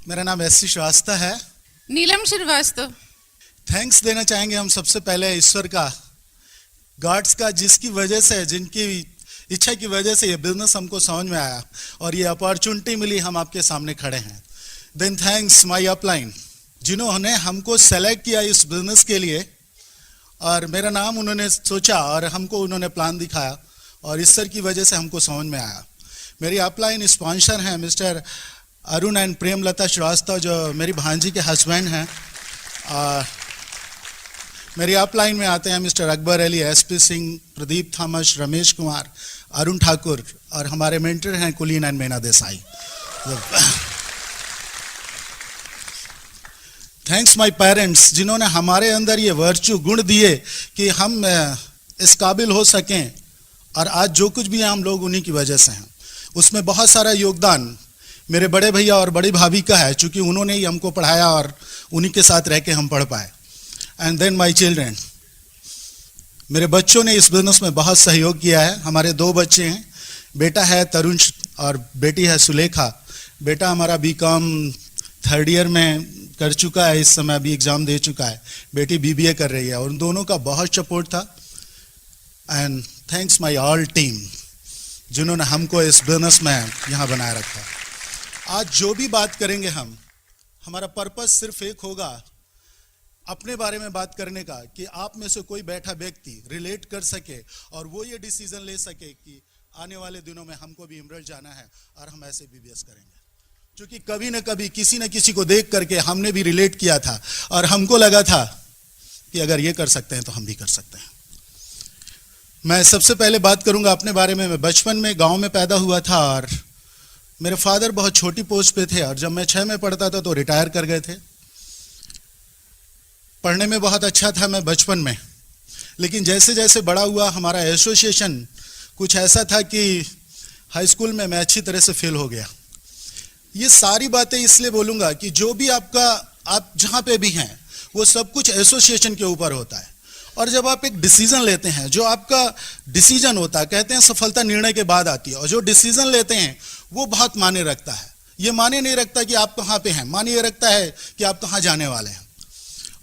मेरा नाम एस.सी. श्रीवास्तव है। नीलम श्रीवास्तव। थैंक्स देना चाहेंगे हम सबसे पहले ईश्वर का, गॉड्स का, जिसकी वजह से, जिनकी इच्छा की वजह से ये बिजनेस हमको समझ में आया और ये अपॉर्चुनिटी मिली, हम आपके सामने खड़े हैं। देन थैंक्स माय अपलाइन, जिन्होंने हमको सेलेक्ट किया इस बिजनेस के लिए, और मेरा नाम उन्होंने सोचा और हमको उन्होंने प्लान दिखाया और ईश्वर की वजह से हमको समझ में आया। मेरी अपलाइन स्पॉन्सर हैं मिस्टर अरुण एंड प्रेमलता श्रीवास्तव, जो मेरी भांजी के हस्बैंड हैं। और मेरी अपलाइन में आते हैं mister Akbar Ali, SP Singh, Pradeep Thomas, Ramesh Kumar, Arun Thakur, और हमारे मेंटर हैं कुलीन and Meena Desai. Thanks my parents, जिन्होंने हमारे अंदर ये वर्चू गुण दिए कि हम इस काबिल हो सकें, और आज जो कुछ भी हैं हम लोग उन्हीं की वजह से हैं। उसमें बहुत सारा योगदान मेरे बड़े भैया और बड़ी भाभी का है, चूँकि उन्होंने ही हमको पढ़ाया और उन्हीं के साथ रह के हम पढ़ पाए। एंड देन माय चिल्ड्रन, मेरे बच्चों ने इस बिजनेस में बहुत सहयोग किया है। हमारे 2 बच्चे हैं, बेटा है तरुण और बेटी है सुलेखा। बेटा हमारा बीकॉम 3rd ईयर में कर चुका है, इस समय अभी एग्ज़ाम दे चुका है। बेटी BBA कर रही है, और उन दोनों का बहुत सपोर्ट था। And thanks my all team, जिन्होंने हमको इस बिजनेस में यहाँ बनाए रखा। आज जो भी बात करेंगे हम, हमारा पर्पस सिर्फ एक होगा, अपने बारे में बात करने का, कि आप में से कोई बैठा व्यक्ति रिलेट कर सके और वो ये डिसीजन ले सके कि आने वाले दिनों में हमको भी इमरल जाना है और हम ऐसे BBS करेंगे। क्योंकि कभी न कभी किसी न किसी को देख करके हमने भी रिलेट किया था और हमको लगा था कि अगर ये कर सकते हैं तो हम भी कर सकते हैं। मैं सबसे पहले बात करूंगा अपने बारे में। मैं बचपन में गांव में पैदा हुआ था और मेरे फादर बहुत छोटी पोस्ट पे थे, और जब मैं 6 में पढ़ता था तो रिटायर कर गए थे। पढ़ने में बहुत अच्छा था मैं बचपन में, लेकिन जैसे जैसे बड़ा हुआ हमारा एसोसिएशन कुछ ऐसा था कि हाई स्कूल में मैं अच्छी तरह से फेल हो गया। ये सारी बातें इसलिए बोलूँगा कि जो भी आप जहाँ पे भी हैं वो सब कुछ एसोसिएशन के ऊपर होता है। और जब आप एक डिसीजन लेते हैं, जो आपका डिसीजन होता है, कहते हैं सफलता निर्णय के बाद आती है, और जो डिसीजन लेते हैं वो बहुत मायने रखता है। ये मायने नहीं रखता कि आप कहाँ पे हैं, मायने ये रखता है कि आप कहाँ जाने वाले हैं।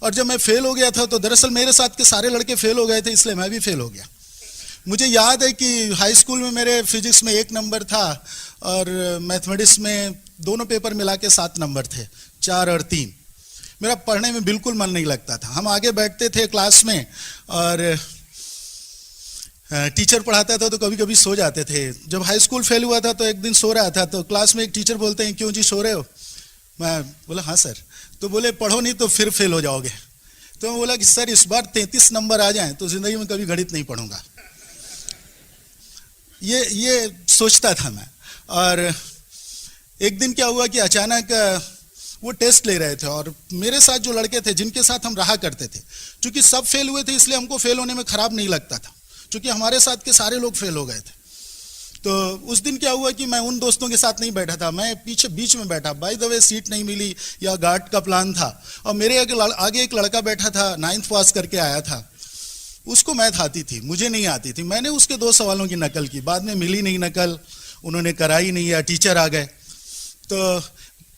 और जब मैं फेल हो गया था तो दरअसल मेरे साथ के सारे लड़के फेल हो गए थे, इसलिए मैं भी फेल हो गया। मुझे याद है कि हाई स्कूल में मेरे फिजिक्स में 1 नंबर था और मैथमेटिक्स में दोनों पेपर मिला के 7 नंबर थे, 4 और 3। मेरा पढ़ने में बिल्कुल मन नहीं लगता था। हम आगे बैठते थे क्लास में और टीचर पढ़ाता था तो कभी कभी सो जाते थे। जब हाई स्कूल फेल हुआ था तो एक दिन सो रहा था, तो क्लास में एक टीचर बोलते हैं, क्यों जी सो रहे हो? मैं बोला हाँ सर। तो बोले पढ़ो नहीं तो फिर फेल हो जाओगे। तो मैं बोला कि सर इस बार 33 नंबर आ जाएं तो जिंदगी में कभी गणित नहीं पढ़ूंगा। ये सोचता था मैं। और एक दिन क्या हुआ कि अचानक वो टेस्ट ले रहे थे, और मेरे साथ जो लड़के थे जिनके साथ हम रहा करते थे, क्योंकि सब फेल हुए थे इसलिए हमको फेल होने में खराब नहीं लगता था, क्योंकि हमारे साथ के सारे लोग फेल हो गए थे। तो उस दिन क्या हुआ कि मैं उन दोस्तों के साथ नहीं बैठा था, मैं पीछे बीच में बैठा। बाय द वे सीट नहीं मिली या गार्ड का प्लान था, और मेरे आगे एक लड़का बैठा था, 9th पास करके आया था। उसको मैथ आती थी, मुझे नहीं आती थी। मैंने उसके 2 सवालों की नकल की, बाद में मिली नहीं नकल, उन्होंने कराई नहीं या टीचर आ गए। तो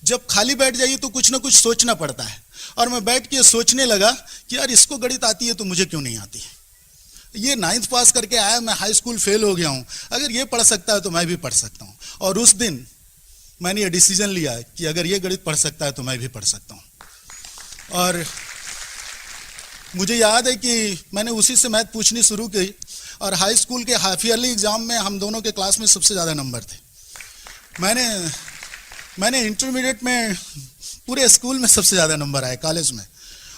जब खाली बैठ जाइए तो कुछ ना कुछ सोचना पड़ता है, और मैं बैठ के सोचने लगा कि यार इसको गणित आती है तो मुझे क्यों नहीं आती। ये 9th पास करके आया, मैं हाई स्कूल फेल हो गया हूँ, अगर ये पढ़ सकता है तो मैं भी पढ़ सकता हूँ। और उस दिन मैंने ये डिसीजन लिया कि अगर ये गणित पढ़ सकता है तो मैं भी पढ़ सकता हूँ। और मुझे याद है कि मैंने उसी से मैथ पूछनी शुरू की, और हाई स्कूल के हाफ ईयरली एग्जाम में हम दोनों के क्लास में सबसे ज़्यादा नंबर थे। मैंने इंटरमीडिएट में पूरे स्कूल में सबसे ज़्यादा नंबर आए कॉलेज में,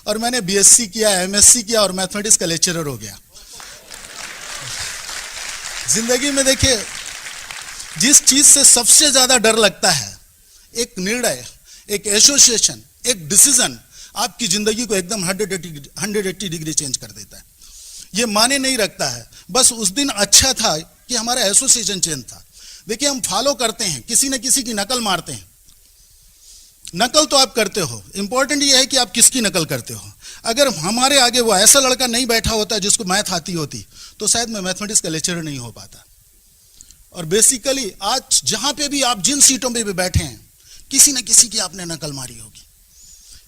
और मैंने BSc किया, MSc किया और मैथमेटिक्स का लेक्चरर हो गया। जिंदगी में देखिए, जिस चीज से सबसे ज्यादा डर लगता है, एक निर्णय, एक एसोसिएशन, एक डिसीजन आपकी जिंदगी को एकदम 180 डिग्री चेंज कर देता है। ये माने नहीं रखता है। बस उस दिन अच्छा था कि हमारा एसोसिएशन चेंज था। देखिए, हम फॉलो करते हैं, किसी न किसी की नकल मारते हैं। नकल तो आप करते हो, इंपॉर्टेंट ये है कि आप किसकी नकल करते हो। अगर हमारे आगे वो ऐसा लड़का नहीं बैठा होता जिसको मैथ आती होती, तो शायद मैं मैथमेटिक्स का लेक्चरर नहीं हो पाता। और बेसिकली आज जहां पे भी आप जिन सीटों पे भी बैठे हैं, किसी न किसी की आपने नकल मारी होगी,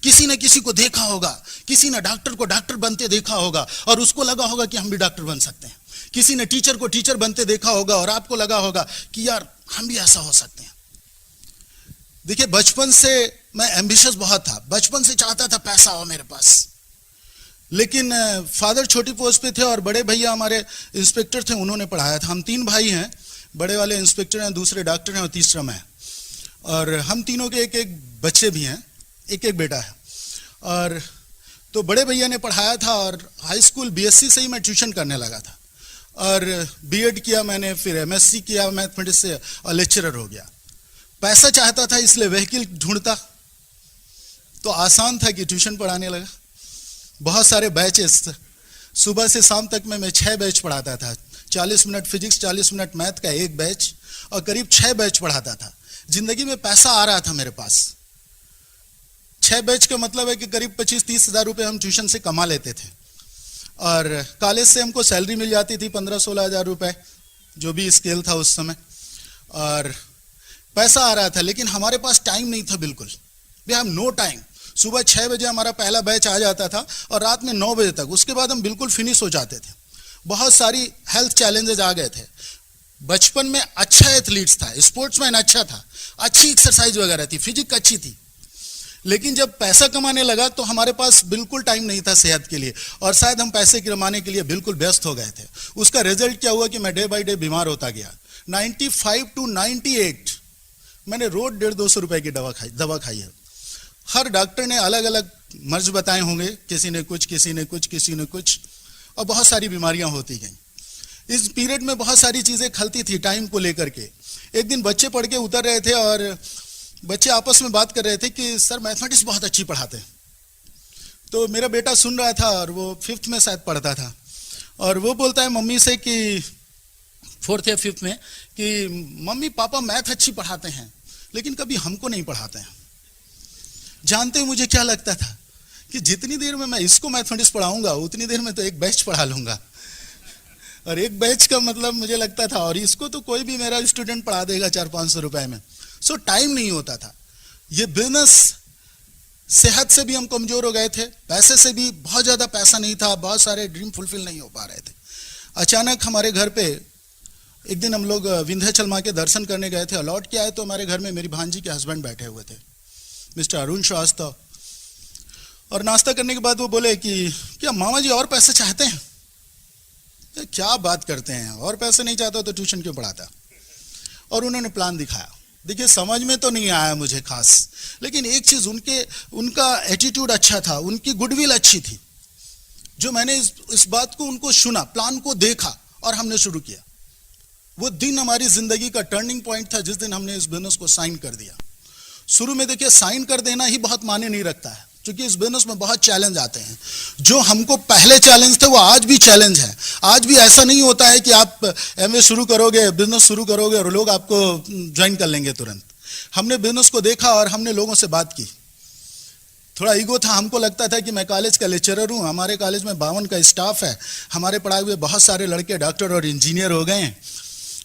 किसी न किसी को देखा होगा, किसी ने डॉक्टर को डॉक्टर बनते देखा होगा और उसको लगा होगा कि हम भी डॉक्टर बन सकते हैं, किसी ने टीचर को टीचर बनते देखा होगा और आपको लगा होगा कि यार हम भी ऐसा हो सकते हैं। देखिए, बचपन से मैं एम्बिशियस बहुत था, बचपन से चाहता था पैसा हो मेरे पास, लेकिन फादर छोटी पोस्ट पे थे और बड़े भैया हमारे इंस्पेक्टर थे, उन्होंने पढ़ाया था। हम 3 भाई हैं, बड़े वाले इंस्पेक्टर हैं, दूसरे डॉक्टर हैं और तीसरा मैं, और हम तीनों के एक एक बच्चे भी हैं, एक एक बेटा है। और तो बड़े भैया ने पढ़ाया था और हाई स्कूल बीएससी से ही मैं ट्यूशन करने लगा था और बीएड किया मैंने, फिर एमएससी किया मैथमेटिक्स से और लेक्चरर हो गया। पैसा चाहता था इसलिए व्हीकल ढूंढता, तो आसान था कि ट्यूशन पढ़ाने लगा। बहुत सारे बैचेस, सुबह से शाम तक मैं 6 बैच पढ़ाता था, 40 मिनट फिजिक्स 40 मिनट मैथ का एक बैच, और करीब 6 बैच पढ़ाता था। जिंदगी में पैसा आ रहा था मेरे पास। 6 बैच का मतलब है कि करीब 25-30 हज़ार रुपये हम ट्यूशन से कमा लेते थे और कॉलेज से हमको सैलरी मिल जाती थी 15-16 हज़ार रुपये, जो भी स्केल था उस समय, और पैसा आ रहा था। लेकिन हमारे पास टाइम नहीं था बिल्कुल, वी हैव नो टाइम। सुबह 6 बजे हमारा पहला बैच आ जाता था और रात में 9 बजे तक, उसके बाद हम बिल्कुल फिनिश हो जाते थे। बहुत सारी हेल्थ चैलेंजेस आ गए थे। बचपन में अच्छा एथलीट्स था, स्पोर्ट्समैन अच्छा था, अच्छी एक्सरसाइज वगैरह थी, फिजिक्स अच्छी थी, लेकिन जब पैसा कमाने लगा तो हमारे पास बिल्कुल टाइम नहीं था सेहत के लिए, और शायद हम पैसे कमाने के लिए बिल्कुल व्यस्त हो गए थे। उसका रिजल्ट क्या हुआ कि मैं डे बाय डे बीमार होता गया। 95 to 98 मैंने रोज 150-200 रुपए की दवा खाई है। हर डॉक्टर ने अलग अलग मर्ज बताए होंगे, किसी ने कुछ, किसी ने कुछ, किसी ने कुछ, और बहुत सारी बीमारियां होती गई। इस पीरियड में बहुत सारी चीजें खलती थी टाइम को लेकर के। एक दिन बच्चे पढ़ के उतर रहे थे और बच्चे आपस में बात कर रहे थे कि सर मैथमेटिक्स बहुत अच्छी पढ़ाते हैं। तो मेरा बेटा सुन रहा था और वो 5th में शायद पढ़ता था, और वो बोलता है मम्मी से कि 4th या 5th में कि मम्मी पापा मैथ अच्छी पढ़ाते हैं लेकिन कभी हमको नहीं पढ़ाते हैं। जानते हैं मुझे क्या लगता था कि जितनी देर में मैं इसको मैथमेटिक्स पढ़ाऊंगा उतनी देर में तो एक बैच पढ़ा लूंगा, और एक बैच का मतलब मुझे लगता था, और इसको तो कोई भी मेरा स्टूडेंट पढ़ा देगा 400-500 रुपए में। सो टाइम नहीं होता था। ये बिजनेस, सेहत से भी हम कमजोर हो गए थे, पैसे से भी बहुत ज्यादा पैसा नहीं था, बहुत सारे ड्रीम फुलफिल नहीं हो पा रहे थे। अचानक हमारे घर पे एक दिन हम लोग विंध्याचल माँ के दर्शन करने गए थे, और लौट के आए तो हमारे घर में मेरी भांजी के हस्बैंड बैठे हुए थे, मिस्टर अरुण श्रीवास्तव। और नाश्ता करने के बाद वो बोले कि क्या मामा जी और पैसे चाहते हैं? क्या बात करते हैं, और पैसे नहीं चाहता तो ट्यूशन क्यों पढ़ाता? और उन्होंने प्लान दिखाया। देखिए, समझ में तो नहीं आया मुझे खास, लेकिन एक चीज उनका एटीट्यूड अच्छा था, उनकी गुडविल अच्छी थी। जो मैंने इस बात को उनको सुना, प्लान को देखा और हमने शुरू किया। वो दिन हमारी जिंदगी का टर्निंग पॉइंट था जिस दिन हमने इस बिजनेस को साइन कर दिया। शुरू में देखिए, साइन कर देना ही बहुत मायने नहीं रखता है, क्योंकि इस बिजनेस में बहुत चैलेंज आते हैं। जो हमको पहले चैलेंज थे वो आज भी चैलेंज है। आज भी ऐसा नहीं होता है कि आप एमए शुरू करोगे, बिजनेस शुरू करोगे और लोग आपको ज्वाइन कर लेंगे तुरंत। हमने बिजनेस को देखा और हमने लोगों से बात की। थोड़ा ईगो था, हमको लगता था कि मैं कॉलेज का लेक्चरर हूँ, हमारे कॉलेज में 52 का स्टाफ है, हमारे पढ़ाए हुए बहुत सारे लड़के डॉक्टर और इंजीनियर हो गए हैं,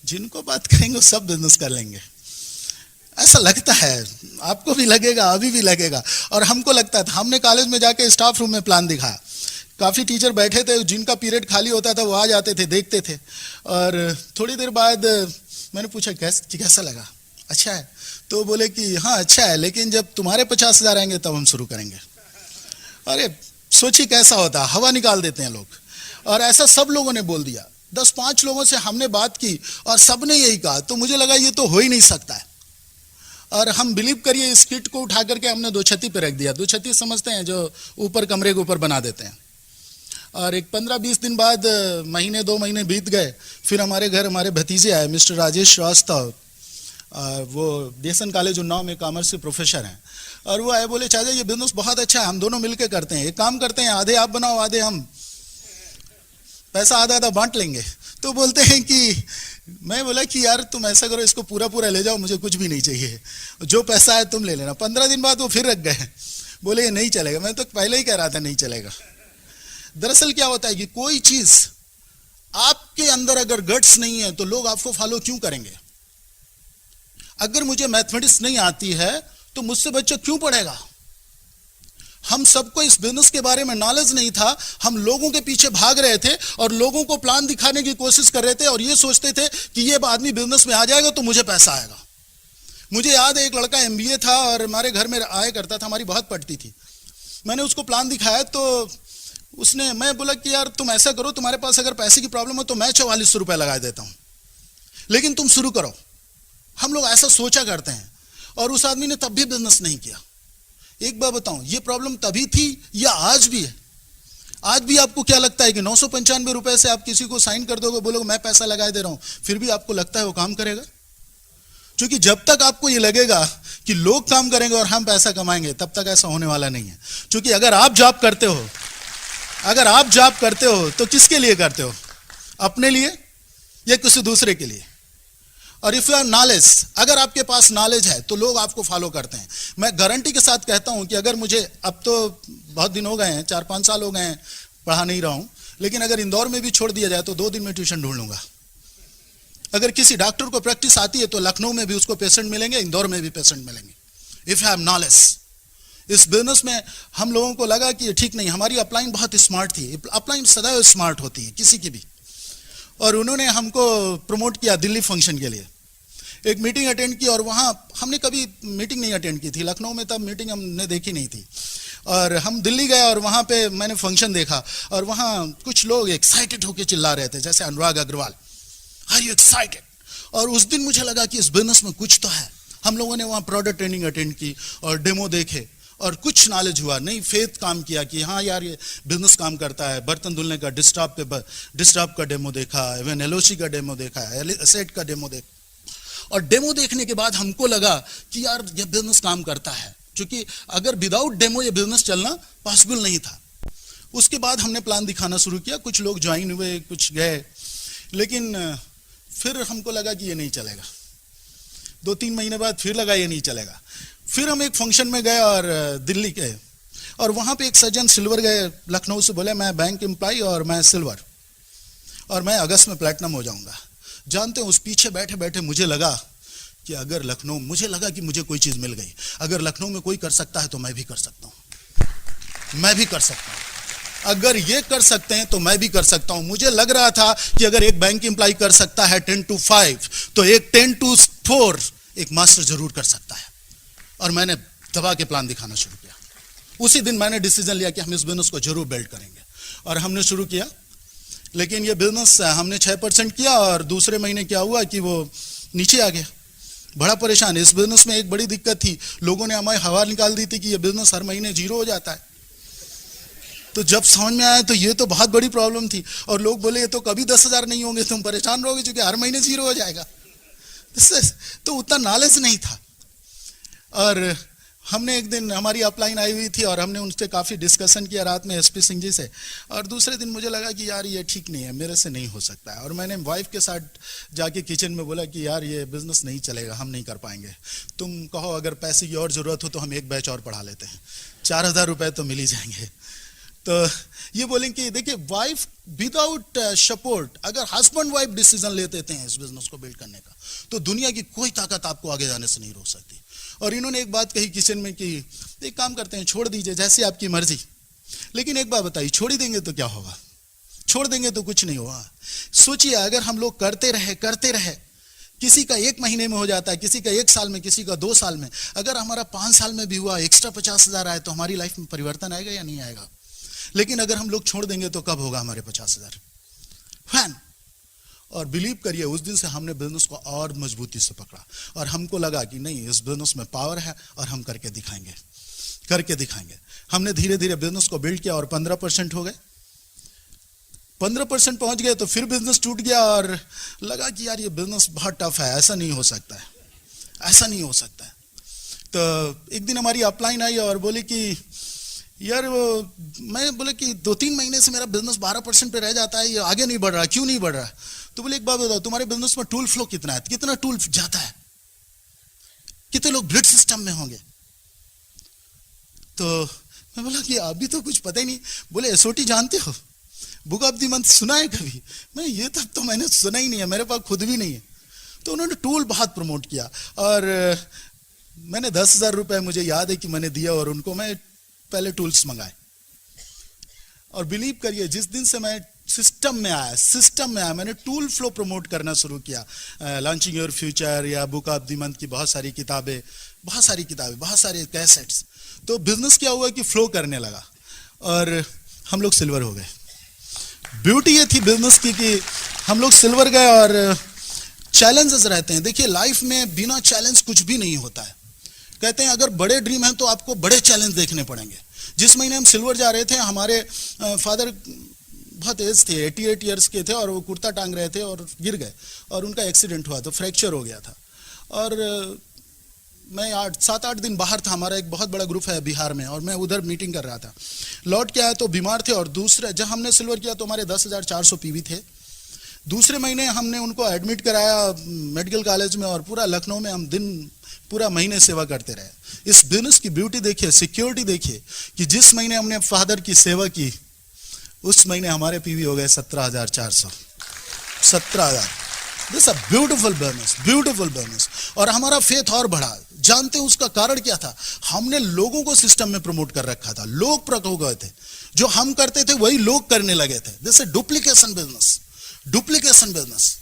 जिनको बात करेंगे वो सब बिजनेस कर लेंगे। ऐसा लगता है, आपको भी लगेगा, अभी भी लगेगा, और हमको लगता था। हमने कॉलेज में जाके स्टाफ रूम में प्लान दिखाया। काफ़ी टीचर बैठे थे, जिनका पीरियड खाली होता था वो आ जाते थे, देखते थे, और थोड़ी देर बाद मैंने पूछा कैसा लगा, अच्छा है? तो बोले कि हाँ अच्छा है, लेकिन जब तुम्हारे 50,000 आएंगे तब हम शुरू करेंगे। अरे सोचिए कैसा होता, हवा निकाल देते हैं लोग। और ऐसा सब लोगों ने बोल दिया। 10-5 लोगों से हमने बात की और सब ने यही कहा, तो मुझे लगा ये तो हो ही नहीं सकता है। और हम बिलीव करिए, इस किट को उठा करके हमने 2 छत्ती पे रख दिया। 2 छत्ती समझते हैं, जो ऊपर कमरे के ऊपर बना देते हैं। और एक 15-20 दिन बाद, 1-2 महीने बीत गए, फिर हमारे घर हमारे भतीजे आए, मिस्टर राजेश श्रीवास्तव। वो डीएसएन कॉलेज उन्नाव में कॉमर्स के प्रोफेसर हैं। और वो आए, बोले चाचा ये बिजनेस बहुत अच्छा है, हम दोनों मिलकर करते हैं, एक काम करते हैं, आधे आप बनाओ आधे हम, पैसा आधा आधा बांट लेंगे। तो बोलते हैं कि मैं बोला कि यार तुम ऐसा करो, इसको पूरा पूरा ले जाओ, मुझे कुछ भी नहीं चाहिए, जो पैसा है तुम ले लेना। 15 दिन बाद वो फिर रख गए, बोले ये नहीं चलेगा। मैं तो पहले ही कह रहा था नहीं चलेगा। दरअसल क्या होता है कि कोई चीज आपके अंदर अगर गट्स नहीं है तो लोग आपको फॉलो क्यों करेंगे? अगर मुझे मैथमेटिक्स नहीं आती है तो मुझसे बच्चा क्यों पढ़ेगा? हम सबको इस बिजनेस के बारे में नॉलेज नहीं था। हम लोगों के पीछे भाग रहे थे और लोगों को प्लान दिखाने की कोशिश कर रहे थे और ये सोचते थे कि ये आदमी बिजनेस में आ जाएगा तो मुझे पैसा आएगा। मुझे याद है एक लड़का एमबीए था और हमारे घर में आया करता था, हमारी बहुत पड़ती थी। मैंने उसको प्लान दिखाया तो उसने, मैं बोला कि यार तुम ऐसा करो, तुम्हारे पास अगर पैसे की प्रॉब्लम हो तो मैं 4400 रुपये लगा देता हूं, लेकिन तुम शुरू करो। हम लोग ऐसा सोचा करते हैं और उस आदमी ने तब भी बिजनेस नहीं किया। एक बार बताऊं, ये प्रॉब्लम तभी थी या आज भी है? आज भी आपको क्या लगता है कि 995 रुपए से आप किसी को साइन कर दोगे, बोलोगे मैं पैसा लगा दे रहा हूं, फिर भी आपको लगता है वो काम करेगा? क्योंकि जब तक आपको ये लगेगा कि लोग काम करेंगे और हम पैसा कमाएंगे, तब तक ऐसा होने वाला नहीं है। क्योंकि अगर आप जॉब करते हो तो किसके लिए करते हो? अपने लिए या किसी दूसरे के लिए? और इफ यू आर नॉलेज, अगर आपके पास नॉलेज है तो लोग आपको फॉलो करते हैं। मैं गारंटी के साथ कहता हूं कि अगर मुझे, अब तो बहुत दिन हो गए हैं, 4-5 साल हो गए हैं पढ़ा नहीं रहा हूं, लेकिन अगर इंदौर में भी छोड़ दिया जाए तो 2 दिन में ट्यूशन ढूंढ लूंगा। अगर किसी डॉक्टर को प्रैक्टिस आती है तो लखनऊ में भी उसको पेशेंट मिलेंगे, इंदौर में भी पेशेंट मिलेंगे, इफ यू हैव नॉलेज। इस बिजनेस में हम लोगों को लगा कि ये ठीक नहीं। हमारी अपलाइन बहुत स्मार्ट थी, अपलाइन सदैव स्मार्ट होती है किसी की भी, और उन्होंने हमको प्रमोट किया दिल्ली फंक्शन के लिए। एक मीटिंग अटेंड की और वहाँ हमने कभी मीटिंग नहीं अटेंड की थी, लखनऊ में तब मीटिंग हमने देखी नहीं थी, और हम दिल्ली गए और वहाँ पे मैंने फंक्शन देखा और वहाँ कुछ लोग एक्साइटेड होकर चिल्ला रहे थे, जैसे अनुराग अग्रवाल, आर यू एक्साइटेड? और उस दिन मुझे लगा कि इस बिजनेस में कुछ तो है। हम लोगों ने वहाँ प्रोडक्ट ट्रेनिंग अटेंड की और डेमो देखे और कुछ नॉलेज हुआ। नहीं, फेथ काम किया कि हाँ यार ये बिजनेस काम करता है। बर्तन धुलने का डिस्टॉप का डेमो देखा, इवन एलओसी का डेमो देखा, एसेट का डेमो देखा, और डेमो देखने के बाद हमको लगा कि यार ये बिजनेस काम करता है, क्योंकि अगर विदाउट डेमो ये बिजनेस चलना पॉसिबल नहीं था। उसके बाद हमने प्लान दिखाना शुरू किया, कुछ लोग ज्वाइन हुए, कुछ गए, लेकिन फिर हमको लगा कि ये नहीं चलेगा। 2-3 महीने बाद फिर लगा ये नहीं चलेगा। फिर हम एक फंक्शन में गए और दिल्ली गए, और वहां पे एक सज्जन सिल्वर गए लखनऊ से, बोले मैं बैंक एम्प्लॉय और मैं सिल्वर, और मैं अगस्त में प्लैटिनम हो जाऊंगा। जानते हो, उस पीछे बैठे बैठे मुझे लगा कि अगर लखनऊ, मुझे लगा कि मुझे कोई चीज मिल गई। अगर लखनऊ में कोई कर सकता है तो मैं भी कर सकता हूं, मैं भी कर सकता हूं। अगर ये कर सकते हैं तो मैं भी कर सकता हूं। मुझे लग रहा था कि अगर एक बैंक एम्प्लॉय कर सकता है 10 to 5, तो एक 10 to 4 एक मास्टर जरूर कर सकता है। और मैंने दबा के प्लान दिखाना शुरू किया। उसी दिन मैंने डिसीजन लिया कि हम इस बिजनेस को जरूर बिल्ड करेंगे, और हमने शुरू किया। लेकिन ये बिजनेस हमने 6% किया और दूसरे महीने क्या हुआ कि वो नीचे आ गया। बड़ा परेशान। इस बिजनेस में एक बड़ी दिक्कत थी, लोगों ने हमारी हवा निकाल दी थी कि ये बिजनेस हर महीने 0 हो जाता है। तो जब समझ में आया तो ये तो बहुत बड़ी प्रॉब्लम थी, और लोग बोले ये तो कभी 10,000 नहीं होंगे, तुम परेशान रहोगे क्योंकि हर महीने 0 हो जाएगा। तो उतना नॉलेज नहीं था। और हमने एक दिन, हमारी अपलाइन आई हुई थी और हमने उनसे काफ़ी डिस्कशन किया रात में एसपी सिंह जी से, और दूसरे दिन मुझे लगा कि यार ये ठीक नहीं है, मेरे से नहीं हो सकता है। और मैंने वाइफ के साथ जाके किचन में बोला कि यार ये बिजनेस नहीं चलेगा, हम नहीं कर पाएंगे। तुम कहो अगर पैसे की और ज़रूरत हो तो हम एक बैच और पढ़ा लेते हैं, 4,000 रुपये तो मिल ही जाएंगे। तो ये बोलेंगे कि देखिए, वाइफ विदाउट सपोर्ट, अगर हस्बैंड वाइफ डिसीजन लेते हैं इस बिजनेस को बिल्ड करने का, तो दुनिया की कोई ताकत आपको आगे जाने से नहीं रोक सकती। और इन्होंने एक बात कही किचन में कि एक काम करते हैं, छोड़ दीजिए, जैसे आपकी मर्जी। लेकिन एक बात बताइए, छोड़ ही देंगे तो क्या होगा? छोड़ देंगे तो कुछ नहीं होगा। सोचिए, अगर हम लोग करते रहे, किसी का 1 महीने में हो जाता है, किसी का 1 साल में, किसी का 2 साल में, अगर हमारा 5 साल में भी हुआ, एक्स्ट्रा 50,000 आए, तो हमारी लाइफ में परिवर्तन आएगा या नहीं आएगा? लेकिन अगर हम लोग छोड़ देंगे तो कब होगा हमारे 50,000? फैन। और बिलीव करिए, उस दिन से हमने बिजनेस को और मजबूती से पकड़ा, और हमको लगा कि नहीं, इस बिजनेस में पावर है और हम करके दिखाएंगे। हमने धीरे धीरे बिजनेस को बिल्ड किया और 15% हो गए। 15% पहुंच गए तो फिर बिजनेस टूट गया, और लगा कि यार ये बिजनेस बहुत टफ है, ऐसा नहीं हो सकता है। तो एक दिन हमारी अपलाइन आई और बोली कि यार मैं बोले कि 2-3 महीने से मेरा बिजनेस 12% पे रह जाता है, ये आगे नहीं बढ़ रहा, क्यों नहीं बढ़ रहा? तो बोले एक बात बताओ, तुम्हारे बिजनेस में टूल फ्लो कितना है, कितना टूल जाता है, कितने लोग ब्रिड सिस्टम में होंगे? तो मैं बोला कि अभी तो कुछ पता ही नहीं। बोले एसओटी जानते हो, बुक ऑफ द मंथ सुना है कभी? मैं ये तब तो मैंने सुना ही नहीं है, मेरे पास खुद भी नहीं है। तो उन्होंने टूल बहुत प्रमोट किया, और मैंने 10,000 रुपए मुझे याद है कि मैंने दिया और उनको मैं पहले टूल्स मंगाए। और बिलीव करिए, जिस दिन से मैं सिस्टम में आया मैंने टूल फ्लो प्रमोट करना शुरू किया। लॉन्चिंग योर फ्यूचर या बुक ऑफ द मंथ की बहुत सारी किताबें, बहुत सारे कैसेट्स। तो बिजनेस क्या हुआ कि फ्लो करने लगा और हम लोग सिल्वर हो गए। ब्यूटी ये थी बिजनेस की कि हम लोग सिल्वर गए। और चैलेंजेस रहते हैं, देखिए लाइफ में बिना चैलेंज कुछ भी नहीं होता है। कहते हैं अगर बड़े ड्रीम हैं तो आपको बड़े चैलेंज देखने पड़ेंगे। जिस महीने हम सिल्वर जा रहे थे, हमारे फादर बहुत एज थे, 88 ईयर्स के थे, और वो कुर्ता टांग रहे थे और गिर गए और उनका एक्सीडेंट हुआ, तो फ्रैक्चर हो गया था। और मैं 7-8 दिन बाहर था। हमारा एक बहुत बड़ा ग्रुप है बिहार में और मैं उधर मीटिंग कर रहा था। लौट के आया तो बीमार थे। और दूसरे जब हमने सिल्वर किया तो हमारे 10,400 पीवी थे। दूसरे महीने हमने उनको एडमिट कराया मेडिकल कॉलेज में और पूरा लखनऊ में हम पूरा महीने सेवा करते रहे। इस बिजनेस की ब्यूटी देखिए, सिक्योरिटी देखिए कि जिस महीने हमने फादर की सेवा की उस महीने हमारे पीवी हो गए 17,400। 17,000। This a beautiful business. और हमारा फेथ और बढ़ा। जानते हैं उसका कारण क्या था? हमने लोगों को सिस्टम में प्रमोट कर रखा था। लोग प्रकट हो गए थे, जो हम करते थे वही लोग करने लगे थे। This a duplication business.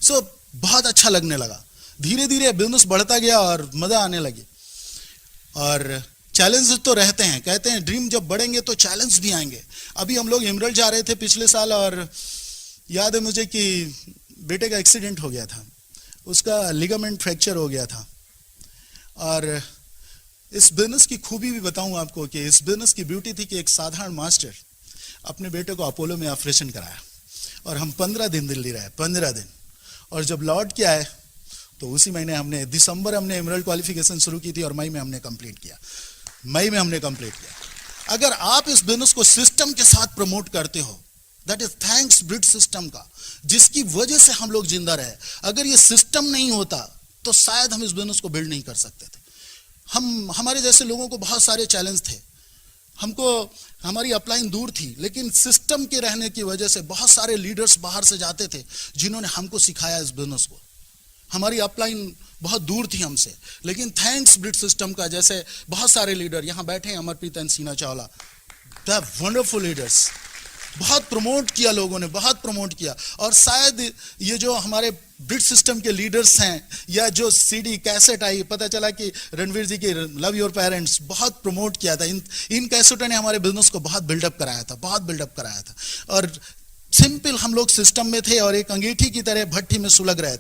So बहुत अच्छा लगने लगा। धीरे धीरे बिजनेस बढ़ता गया और मजा आने लगी। और चैलेंजेस तो रहते हैं, कहते हैं ड्रीम जब बढ़ेंगे तो चैलेंज भी आएंगे। अभी हम लोग एमरल्ड जा रहे थे पिछले साल और याद है मुझे कि बेटे का एक्सीडेंट हो गया था, उसका लिगामेंट फ्रैक्चर हो गया था। और इस बिजनेस की खूबी भी बताऊं आपको कि इस बिजनेस की ब्यूटी थी कि एक साधारण मास्टर अपने बेटे को अपोलो में ऑपरेशन कराया और हम 15 दिन दिल्ली रहे, 15 दिन। और जब लौट के आए तो उसी महीने दिसंबर हमने एमरल्ड क्वालिफिकेशन शुरू की थी और मई में हमने कंप्लीट किया। अगर आप इस बिजनेस को सिस्टम के साथ प्रमोट करते हो, दैट इज थैंक्स ब्रिट सिस्टम का, जिसकी वजह से हम लोग जिंदा रहे। अगर ये सिस्टम नहीं होता तो शायद हम इस बिजनेस को बिल्ड नहीं कर सकते थे। हमारे जैसे लोगों को बहुत सारे चैलेंज थे। हमारी अपलाइन दूर थी, लेकिन सिस्टम के रहने की वजह से बहुत सारे लीडर्स बाहर से जाते थे जिन्होंने हमको सिखाया इस बिजनेस को। हमारी अपलाइन बहुत दूर थी हमसे, लेकिन थैंक्स ब्रिट सिस्टम का, जैसे बहुत सारे लीडर यहाँ बैठे हैं, अमरप्रीत एंड सीना चावला, द वंडरफुल लीडर्स। बहुत प्रमोट किया लोगों ने, बहुत प्रमोट किया। और शायद ये जो हमारे ब्रिट सिस्टम के लीडर्स हैं, या जो सीडी कैसेट आई, पता चला कि रणवीर जी की लव योर पेरेंट्स बहुत प्रमोट किया था। इन कैसेटों ने हमारे बिजनेस को बहुत बिल्डअप कराया था। और सिंपल हम लोग सिस्टम में थे और एक अंगीठी की तरह भट्टी में सुलग रहे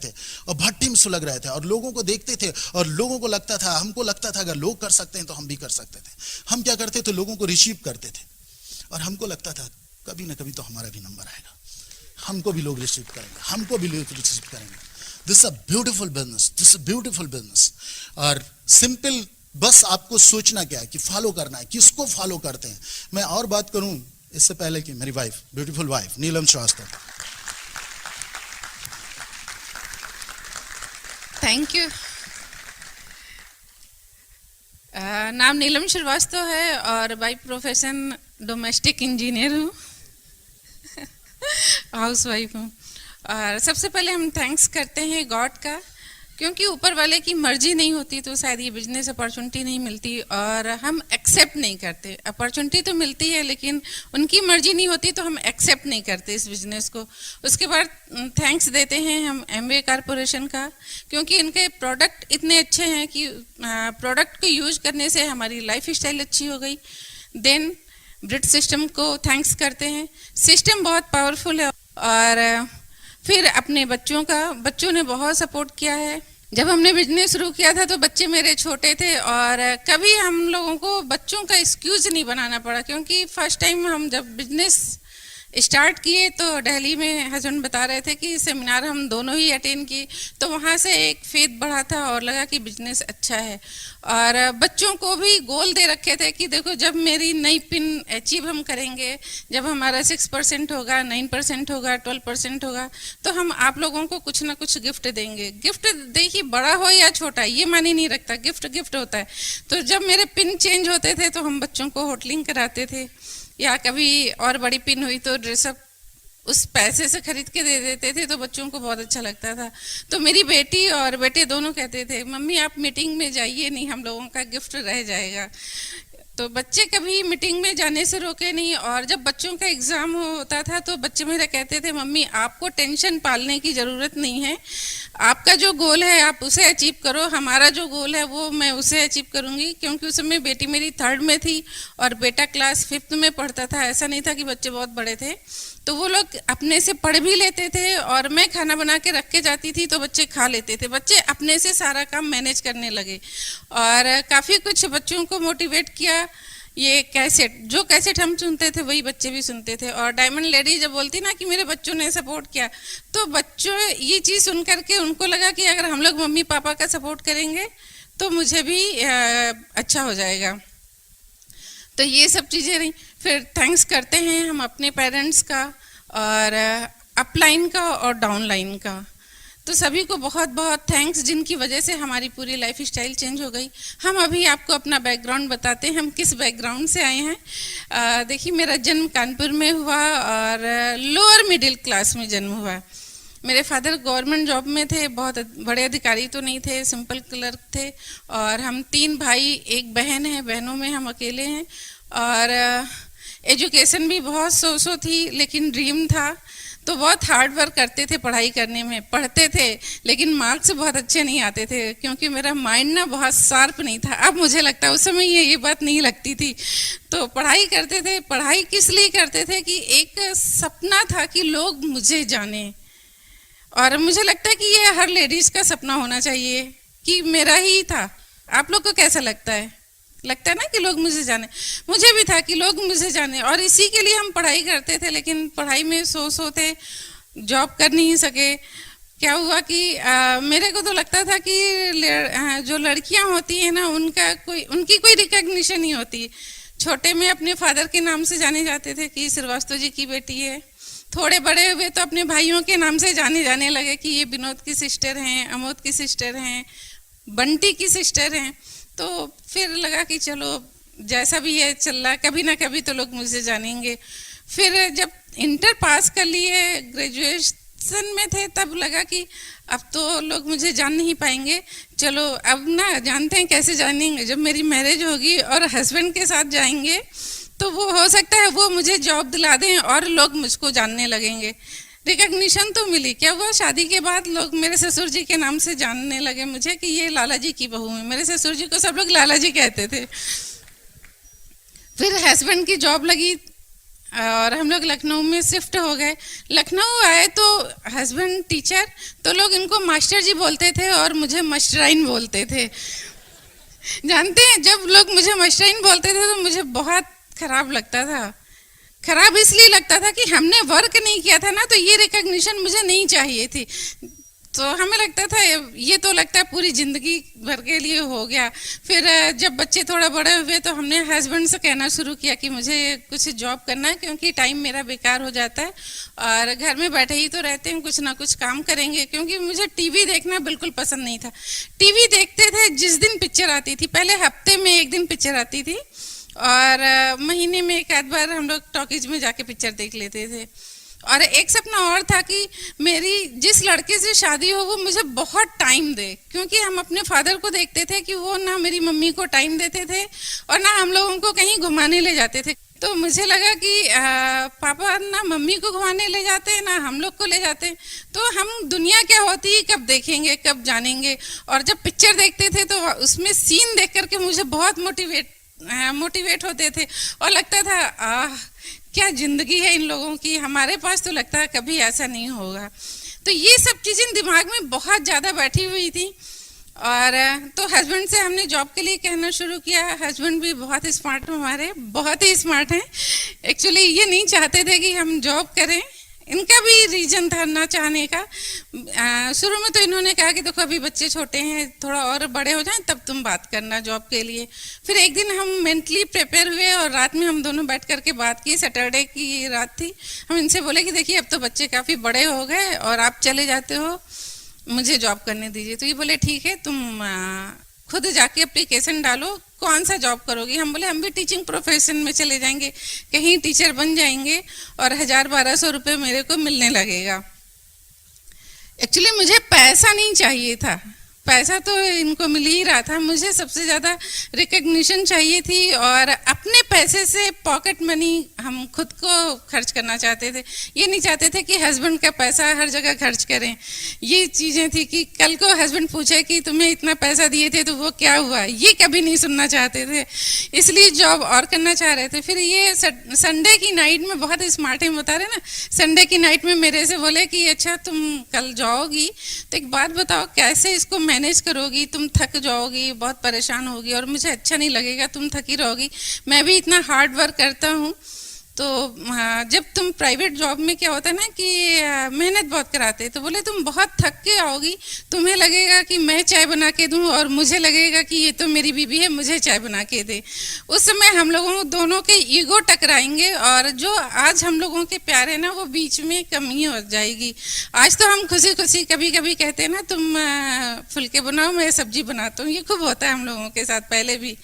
थे और लोगों को देखते थे और लोगों को लगता था, हमको लगता था अगर लोग कर सकते हैं तो हम भी कर सकते थे। हम क्या करते थे, लोगों को रिसीव करते थे और हमको लगता था कभी ना कभी तो हमारा भी नंबर आएगा, हमको भी लोग रिसीव करेंगे। This a beautiful business. और सिंपल बस आपको सोचना क्या है कि फॉलो करना है। किसको फॉलो करते हैं? मैं और बात करूं इससे पहले कि मेरी wife, beautiful wife Neelam Srivastava. Thank you. नाम नीलम श्रीवास्तव है और बाय प्रोफेशन डोमेस्टिक इंजीनियर हूँ, हाउस वाइफ हूँ। और सबसे पहले हम थैंक्स करते हैं गॉड का, क्योंकि ऊपर वाले की मर्जी नहीं होती तो शायद ये बिजनेस अपॉर्चुनिटी नहीं मिलती और हम एक्सेप्ट नहीं करते। अपॉर्चुनिटी तो मिलती है लेकिन उनकी मर्जी नहीं होती तो हम एक्सेप्ट नहीं करते इस बिजनेस को। उसके बाद थैंक्स देते हैं हम एमवे कारपोरेशन का, क्योंकि इनके प्रोडक्ट इतने अच्छे हैं कि प्रोडक्ट को यूज करने से हमारी लाइफ स्टाइल अच्छी हो गई। देन ब्रिट सिस्टम को थैंक्स करते हैं, सिस्टम बहुत पावरफुल है। और फिर अपने बच्चों ने बहुत सपोर्ट किया है। जब हमने बिजनेस शुरू किया था तो बच्चे मेरे छोटे थे और कभी हम लोगों को बच्चों का एक्सक्यूज नहीं बनाना पड़ा, क्योंकि फर्स्ट टाइम हम जब बिजनेस स्टार्ट किए तो दिल्ली में हस्बैंड बता रहे थे कि सेमिनार हम दोनों ही अटेंड किए, तो वहाँ से एक फेथ बढ़ा था और लगा कि बिजनेस अच्छा है। और बच्चों को भी गोल दे रखे थे कि देखो जब मेरी नई पिन अचीव हम करेंगे, जब हमारा 6% होगा, 9% होगा, 12% होगा, तो हम आप लोगों को कुछ ना कुछ गिफ्ट देंगे। गिफ्ट देखिए बड़ा हो या छोटा ये मानी नहीं रखता, गिफ्ट होता है। तो जब मेरे पिन चेंज होते थे तो हम बच्चों को होटलिंग कराते थे, या कभी और बड़ी पिन हुई तो ड्रेसअप उस पैसे से खरीद के दे देते थे तो बच्चों को बहुत अच्छा लगता था। तो मेरी बेटी और बेटे दोनों कहते थे मम्मी आप मीटिंग में जाइए नहीं, हम लोगों का गिफ्ट रह जाएगा। तो बच्चे कभी मीटिंग में जाने से रोके नहीं। और जब बच्चों का एग्ज़ाम होता था तो बच्चे मेरे कहते थे मम्मी आपको टेंशन पालने की ज़रूरत नहीं है, आपका जो गोल है आप उसे अचीव करो, हमारा जो गोल है वो मैं उसे अचीव करूँगी। क्योंकि उस समय बेटी मेरी 3rd में थी और बेटा क्लास 5th में पढ़ता था। ऐसा नहीं था कि बच्चे बहुत बड़े थे, तो वो लोग अपने से पढ़ भी लेते थे और मैं खाना बना के रख के जाती थी तो बच्चे खा लेते थे। बच्चे अपने से सारा काम मैनेज करने लगे और काफ़ी कुछ बच्चों को मोटिवेट किया। ये कैसेट, जो कैसेट हम सुनते थे वही बच्चे भी सुनते थे। और डायमंड लेडी जब बोलती ना कि मेरे बच्चों ने सपोर्ट किया, तो बच्चों ये चीज़ सुन करके उनको लगा कि अगर हम लोग मम्मी पापा का सपोर्ट करेंगे तो मुझे भी अच्छा हो जाएगा। तो ये सब चीज़ें रही। फिर थैंक्स करते हैं हम अपने पेरेंट्स का और अपलाइन का और डाउनलाइन का। तो सभी को बहुत बहुत थैंक्स जिनकी वजह से हमारी पूरी लाइफ स्टाइल चेंज हो गई। हम अभी आपको अपना बैकग्राउंड बताते हैं, हम किस बैकग्राउंड से आए हैं। देखिए मेरा जन्म कानपुर में हुआ और लोअर मिडिल क्लास में जन्म हुआ। मेरे फादर गवर्नमेंट जॉब में थे, बहुत बड़े अधिकारी तो नहीं थे, सिंपल क्लर्क थे। और हम 3 भाई 1 बहन है, बहनों में हम अकेले हैं। और एजुकेशन भी बहुत सो थी, लेकिन ड्रीम था तो बहुत हार्ड वर्क करते थे पढ़ाई करने में। पढ़ते थे लेकिन मार्क्स बहुत अच्छे नहीं आते थे क्योंकि मेरा माइंड ना बहुत शार्प नहीं था। अब मुझे लगता है उस समय ये बात नहीं लगती थी। तो पढ़ाई करते थे। पढ़ाई किस लिए करते थे कि एक सपना था कि लोग मुझे जाने। और मुझे लगता है कि ये हर लेडीज का सपना होना चाहिए कि मेरा ही था। आप लोग को कैसा लगता है? लगता है ना कि लोग मुझे जाने। मुझे भी था कि लोग मुझे जाने और इसी के लिए हम पढ़ाई करते थे। लेकिन पढ़ाई में सो थे, जॉब कर नहीं सके। क्या हुआ कि मेरे को तो लगता था कि जो लड़कियां होती हैं ना उनकी कोई रिकॉग्निशन नहीं होती। छोटे में अपने फादर के नाम से जाने जाते थे कि श्रीवास्तव जी की बेटी है। थोड़े बड़े हुए तो अपने भाइयों के नाम से जाने लगे कि ये विनोद की सिस्टर हैं, अमोद की सिस्टर हैं, बंटी की सिस्टर हैं। तो फिर लगा कि चलो जैसा भी है चल रहा, कभी ना कभी तो लोग मुझे जानेंगे। फिर जब इंटर पास कर लिए, ग्रेजुएशन में थे, तब लगा कि अब तो लोग मुझे जान नहीं पाएंगे। चलो अब ना जानते हैं कैसे जानेंगे। जब मेरी मैरिज होगी और हस्बैंड के साथ जाएंगे तो वो हो सकता है वो मुझे जॉब दिला दें और लोग मुझको जानने लगेंगे। रिकॉग्निशन तो मिली। क्या हुआ, शादी के बाद लोग मेरे ससुर जी के नाम से जानने लगे मुझे कि ये लाला जी की बहू है। मेरे ससुर जी को सब लोग लाला जी कहते थे। फिर हस्बैंड की जॉब लगी और हम लोग लखनऊ में शिफ्ट हो गए। लखनऊ आए तो हस्बैंड टीचर, तो लोग इनको मास्टर जी बोलते थे और मुझे मास्टराइन बोलते थे। जानते हैं जब लोग मुझे मास्टराइन बोलते थे तो मुझे बहुत खराब लगता था। खराब इसलिए लगता था कि हमने वर्क नहीं किया था ना, तो ये रिकॉग्निशन मुझे नहीं चाहिए थी। तो हमें लगता था ये तो लगता है पूरी जिंदगी भर के लिए हो गया। फिर जब बच्चे थोड़ा बड़े हुए तो हमने हस्बैंड से कहना शुरू किया कि मुझे कुछ जॉब करना है क्योंकि टाइम मेरा बेकार हो जाता है और घर में बैठे ही तो रहते हैं, कुछ ना कुछ काम करेंगे। क्योंकि मुझे टीवी देखना बिल्कुल पसंद नहीं था। टीवी देखते थे जिस दिन पिक्चर आती थी, पहले हफ्ते में 1 दिन पिक्चर आती थी और महीने में 1 आध बार हम लोग टॉकीज में जाके पिक्चर देख लेते थे। और एक सपना और था कि मेरी जिस लड़के से शादी हो वो मुझे बहुत टाइम दे। क्योंकि हम अपने फादर को देखते थे कि वो ना मेरी मम्मी को टाइम देते थे और ना हम लोगों को कहीं घुमाने ले जाते थे। तो मुझे लगा कि पापा ना मम्मी को घुमाने ले जाते हैं ना हम लोग को ले जाते हैं, तो हम दुनिया क्या होती है कब देखेंगे, कब जानेंगे। और जब पिक्चर देखते थे तो उसमें सीन देख करके मुझे बहुत मोटिवेट होते थे और लगता था क्या जिंदगी है इन लोगों की, हमारे पास तो लगता है कभी ऐसा नहीं होगा। तो ये सब चीज़ें दिमाग में बहुत ज़्यादा बैठी हुई थी। और तो हस्बैंड से हमने जॉब के लिए कहना शुरू किया। हस्बैंड भी बहुत स्मार्ट, हमारे बहुत ही स्मार्ट हैं। एक्चुअली ये नहीं चाहते थे कि हम जॉब करें, इनका भी रीजन था ना चाहने का। शुरू में तो इन्होंने कहा कि देखो अभी बच्चे छोटे हैं, थोड़ा और बड़े हो जाएं तब तुम बात करना जॉब के लिए। फिर एक दिन हम मेंटली प्रिपेयर हुए और रात में हम दोनों बैठ करके बात की। सैटरडे की रात थी। हम इनसे बोले कि देखिए अब तो बच्चे काफ़ी बड़े हो गए और आप चले जाते हो, मुझे जॉब करने दीजिए। तो ये बोले ठीक है, तुम खुद जाके एप्लीकेशन डालो, कौन सा जॉब करोगी? हम बोले हम भी टीचिंग प्रोफेशन में चले जाएंगे, कहीं टीचर बन जाएंगे और 1,000-1,200 रुपये मेरे को मिलने लगेगा। एक्चुअली मुझे पैसा नहीं चाहिए था, पैसा तो इनको मिल ही रहा था, मुझे सबसे ज़्यादा रिकग्निशन चाहिए थी और अपने पैसे से पॉकेट मनी हम खुद को खर्च करना चाहते थे। ये नहीं चाहते थे कि हस्बैंड का पैसा हर जगह खर्च करें। ये चीज़ें थी कि कल को हस्बैंड पूछे कि तुम्हें इतना पैसा दिए थे तो वो क्या हुआ, ये कभी नहीं सुनना चाहते थे, इसलिए जॉब और करना चाह रहे थे। फिर ये संडे की नाइट में बहुत स्मार्ट है, बता रहे ना, संडे की नाइट में मेरे से बोले कि अच्छा तुम कल जाओगी तो एक बात बताओ कैसे इसको मैनेज करोगी, तुम थक जाओगी, बहुत परेशान होगी और मुझे अच्छा नहीं लगेगा, तुम थकी रहोगी, मैं भी इतना हार्ड वर्क करता हूँ। तो जब तुम प्राइवेट जॉब में क्या होता है ना कि मेहनत बहुत कराते, तो बोले तुम बहुत थक के आओगी, तुम्हें लगेगा कि मैं चाय बना के दूं और मुझे लगेगा कि ये तो मेरी बीबी है, मुझे चाय बना के दे। उस समय हम लोगों दोनों के ईगो टकराएंगे और जो आज हम लोगों के प्यार है ना वो बीच में कमी हो जाएगी। आज तो हम खुशी खुशी कभी कभी कहते हैं ना तुम फुलके बनाओ मैं सब्जी बनाता हूँ, ये खूब होता है हम लोगों के साथ पहले भी,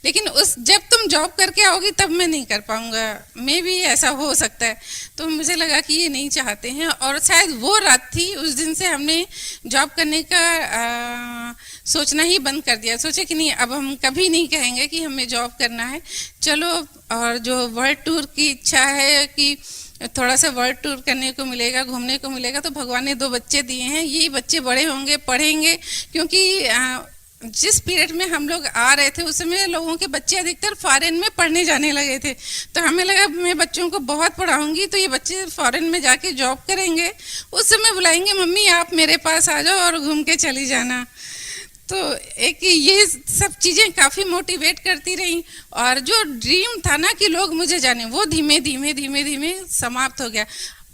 लेकिन जब तुम जॉब करके आओगी तब मैं नहीं कर पाऊंगा, मैं भी ऐसा हो सकता है। तो मुझे लगा कि ये नहीं चाहते हैं और शायद वो रात थी, उस दिन से हमने जॉब करने का सोचना ही बंद कर दिया। सोचे कि नहीं अब हम कभी नहीं कहेंगे कि हमें जॉब करना है, चलो। और जो वर्ल्ड टूर की इच्छा है कि थोड़ा सा वर्ल्ड टूर करने को मिलेगा, घूमने को मिलेगा, तो भगवान ने 2 बच्चे दिए हैं, ये बच्चे बड़े होंगे, पढ़ेंगे, क्योंकि जिस पीरियड में हम लोग आ रहे थे उस समय लोगों के बच्चे अधिकतर फॉरेन में पढ़ने जाने लगे थे। तो हमें लगा मैं बच्चों को बहुत पढ़ाऊंगी तो ये बच्चे फॉरेन में जाके जॉब करेंगे, उस समय बुलाएंगे मम्मी आप मेरे पास आ जाओ और घूम के चली जाना। तो एक ये सब चीज़ें काफ़ी मोटिवेट करती रही और जो ड्रीम था ना कि लोग मुझे जाने, वो धीमे धीमे धीमे धीमे समाप्त हो गया।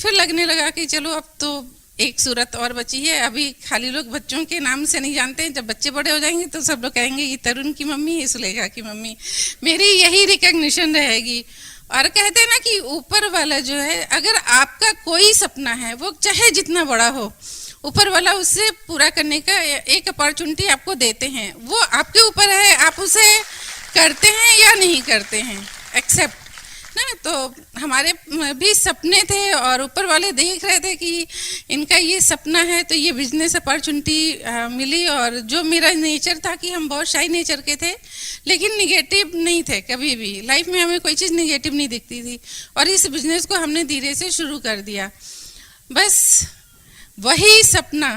फिर लगने लगा कि चलो अब तो एक सूरत और बची है, अभी खाली लोग बच्चों के नाम से नहीं जानते हैं, जब बच्चे बड़े हो जाएंगे तो सब लोग कहेंगे ये तरुण की मम्मी, ये सुलेखा की मम्मी, मेरी यही रिकग्निशन रहेगी। और कहते हैं ना कि ऊपर वाला जो है, अगर आपका कोई सपना है वो चाहे जितना बड़ा हो, ऊपर वाला उसे पूरा करने का एक अपॉर्चुनिटी आपको देते हैं, वो आपके ऊपर है आप उसे करते हैं या नहीं करते हैं, एक्सेप्ट ना। तो हमारे भी सपने थे और ऊपर वाले देख रहे थे कि इनका ये सपना है तो ये बिजनेस अपॉर्चुनिटी मिली। और जो मेरा नेचर था कि हम बहुत शाई नेचर के थे, लेकिन निगेटिव नहीं थे, कभी भी लाइफ में हमें कोई चीज़ निगेटिव नहीं दिखती थी और इस बिजनेस को हमने धीरे से शुरू कर दिया। बस वही सपना,